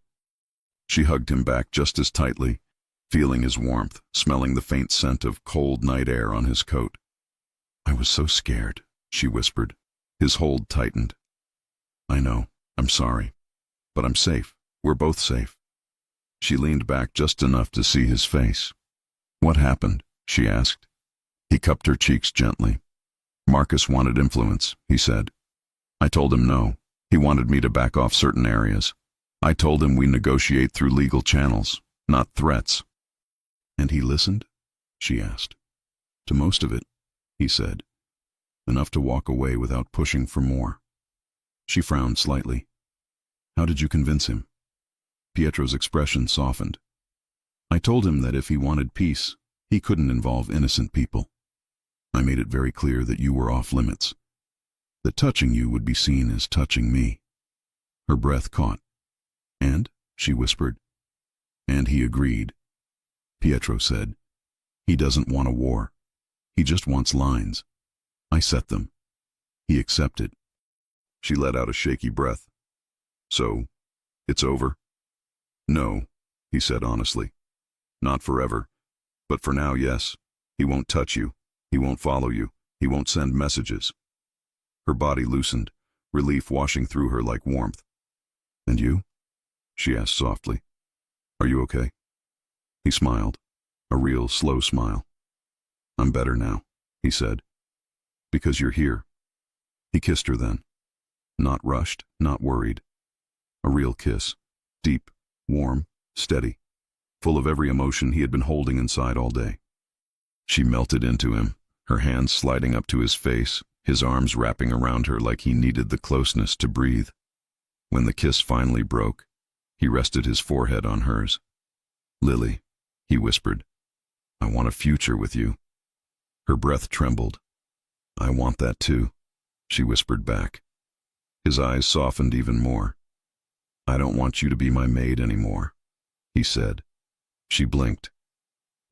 [SPEAKER 1] She hugged him back just as tightly, feeling his warmth, smelling the faint scent of cold night air on his coat. I was so scared, she whispered. His hold tightened. I know, I'm sorry, but I'm safe. We're both safe. She leaned back just enough to see his face. What happened? She asked. He cupped her cheeks gently. Marcus wanted influence, he said. I told him no. He wanted me to back off certain areas. I told him we negotiate through legal channels, not threats. And he listened? She asked. To most of it, he said. Enough to walk away without pushing for more. She frowned slightly. How did you convince him? Pietro's expression softened. I told him that if he wanted peace, he couldn't involve innocent people. I made it very clear that you were off limits, that touching you would be seen as touching me. Her breath caught. And? She whispered. And he agreed. Pietro said, he doesn't want a war. He just wants lines. I set them. He accepted. She let out a shaky breath. So, it's over? No, he said honestly. Not forever. But for now, yes. He won't touch you. He won't follow you. He won't send messages. Her body loosened, relief washing through her like warmth. And you? She asked softly. Are you okay? He smiled, a real slow smile. I'm better now, he said. Because you're here. He kissed her then. Not rushed, not worried. A real kiss. Deep, warm, steady, full of every emotion he had been holding inside all day. She melted into him, her hands sliding up to his face, his arms wrapping around her like he needed the closeness to breathe. When the kiss finally broke, he rested his forehead on hers. Lily, he whispered, I want a future with you. Her breath trembled. I want that too, she whispered back. His eyes softened even more. I don't want you to be my maid anymore, he said. She blinked.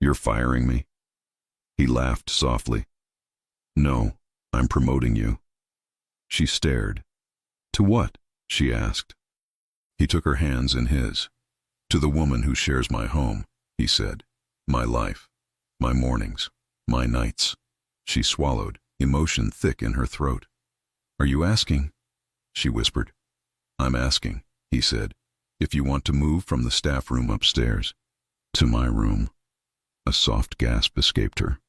[SPEAKER 1] You're firing me? He laughed softly. No, I'm promoting you. She stared. To what? She asked. He took her hands in his. To the woman who shares my home, he said. My life, my mornings, my nights. She swallowed, emotion thick in her throat. Are you asking? She whispered. I'm asking, he said, if you want to move from the staff room upstairs to my room. A soft gasp escaped her.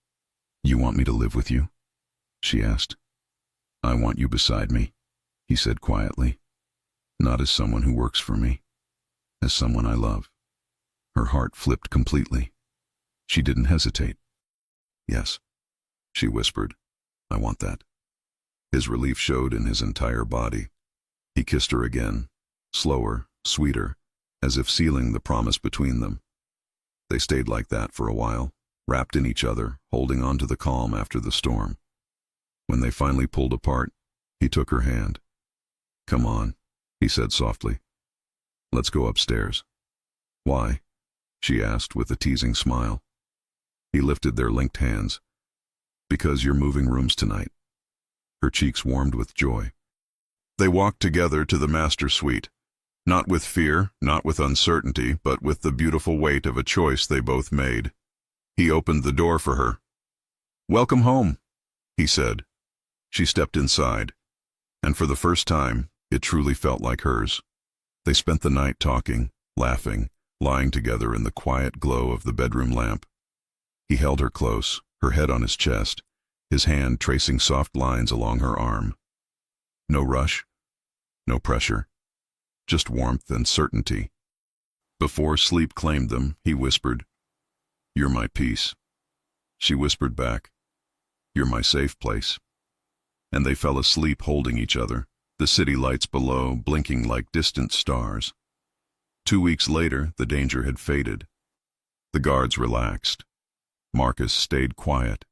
[SPEAKER 1] You want me to live with you? She asked. I want you beside me, he said quietly. Not as someone who works for me, as someone I love. Her heart flipped completely. She didn't hesitate. Yes, she whispered. I want that. His relief showed in his entire body. He kissed her again, slower, sweeter, as if sealing the promise between them. They stayed like that for a while, wrapped in each other, holding on to the calm after the storm. When they finally pulled apart, he took her hand. Come on, he said softly. Let's go upstairs. Why? She asked with a teasing smile. He lifted their linked hands. Because you're moving rooms tonight. Her cheeks warmed with joy. They walked together to the master suite, not with fear, not with uncertainty, but with the beautiful weight of a choice they both made. He opened the door for her. Welcome home, he said. She stepped inside, and for the first time, it truly felt like hers. They spent the night talking, laughing, lying together in the quiet glow of the bedroom lamp. He held her close, her head on his chest, his hand tracing soft lines along her arm. No rush, no pressure, just warmth and certainty. Before sleep claimed them, he whispered, You're my peace. She whispered back, You're my safe place. And they fell asleep holding each other, the city lights below blinking like distant stars. 2 weeks later, the danger had faded. The guards relaxed. Marcus stayed quiet.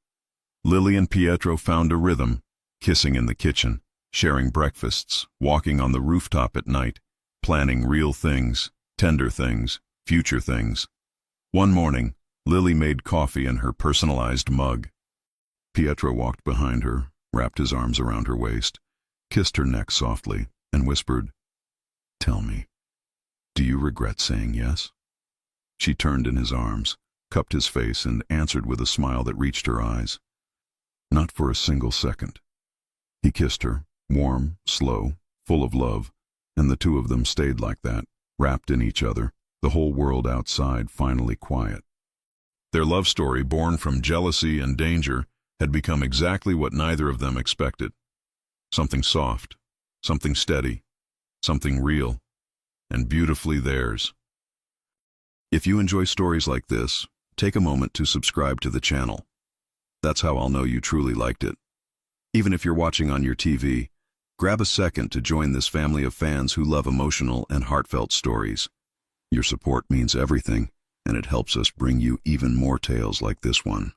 [SPEAKER 1] Lily and Pietro found a rhythm, kissing in the kitchen, sharing breakfasts, walking on the rooftop at night, planning real things, tender things, future things. One morning, Lily made coffee in her personalized mug. Pietro walked behind her, wrapped his arms around her waist, kissed her neck softly, and whispered, Tell me, do you regret saying yes? She turned in his arms, cupped his face, and answered with a smile that reached her eyes. Not for a single second. He kissed her, warm, slow, full of love, and the two of them stayed like that, wrapped in each other, the whole world outside finally quiet. Their love story, born from jealousy and danger, had become exactly what neither of them expected. Something soft, something steady, something real, and beautifully theirs. If you enjoy stories like this, take a moment to subscribe to the channel. That's how I'll know you truly liked it. Even if you're watching on your TV, grab a second to join this family of fans who love emotional and heartfelt stories. Your support means everything, and it helps us bring you even more tales like this one.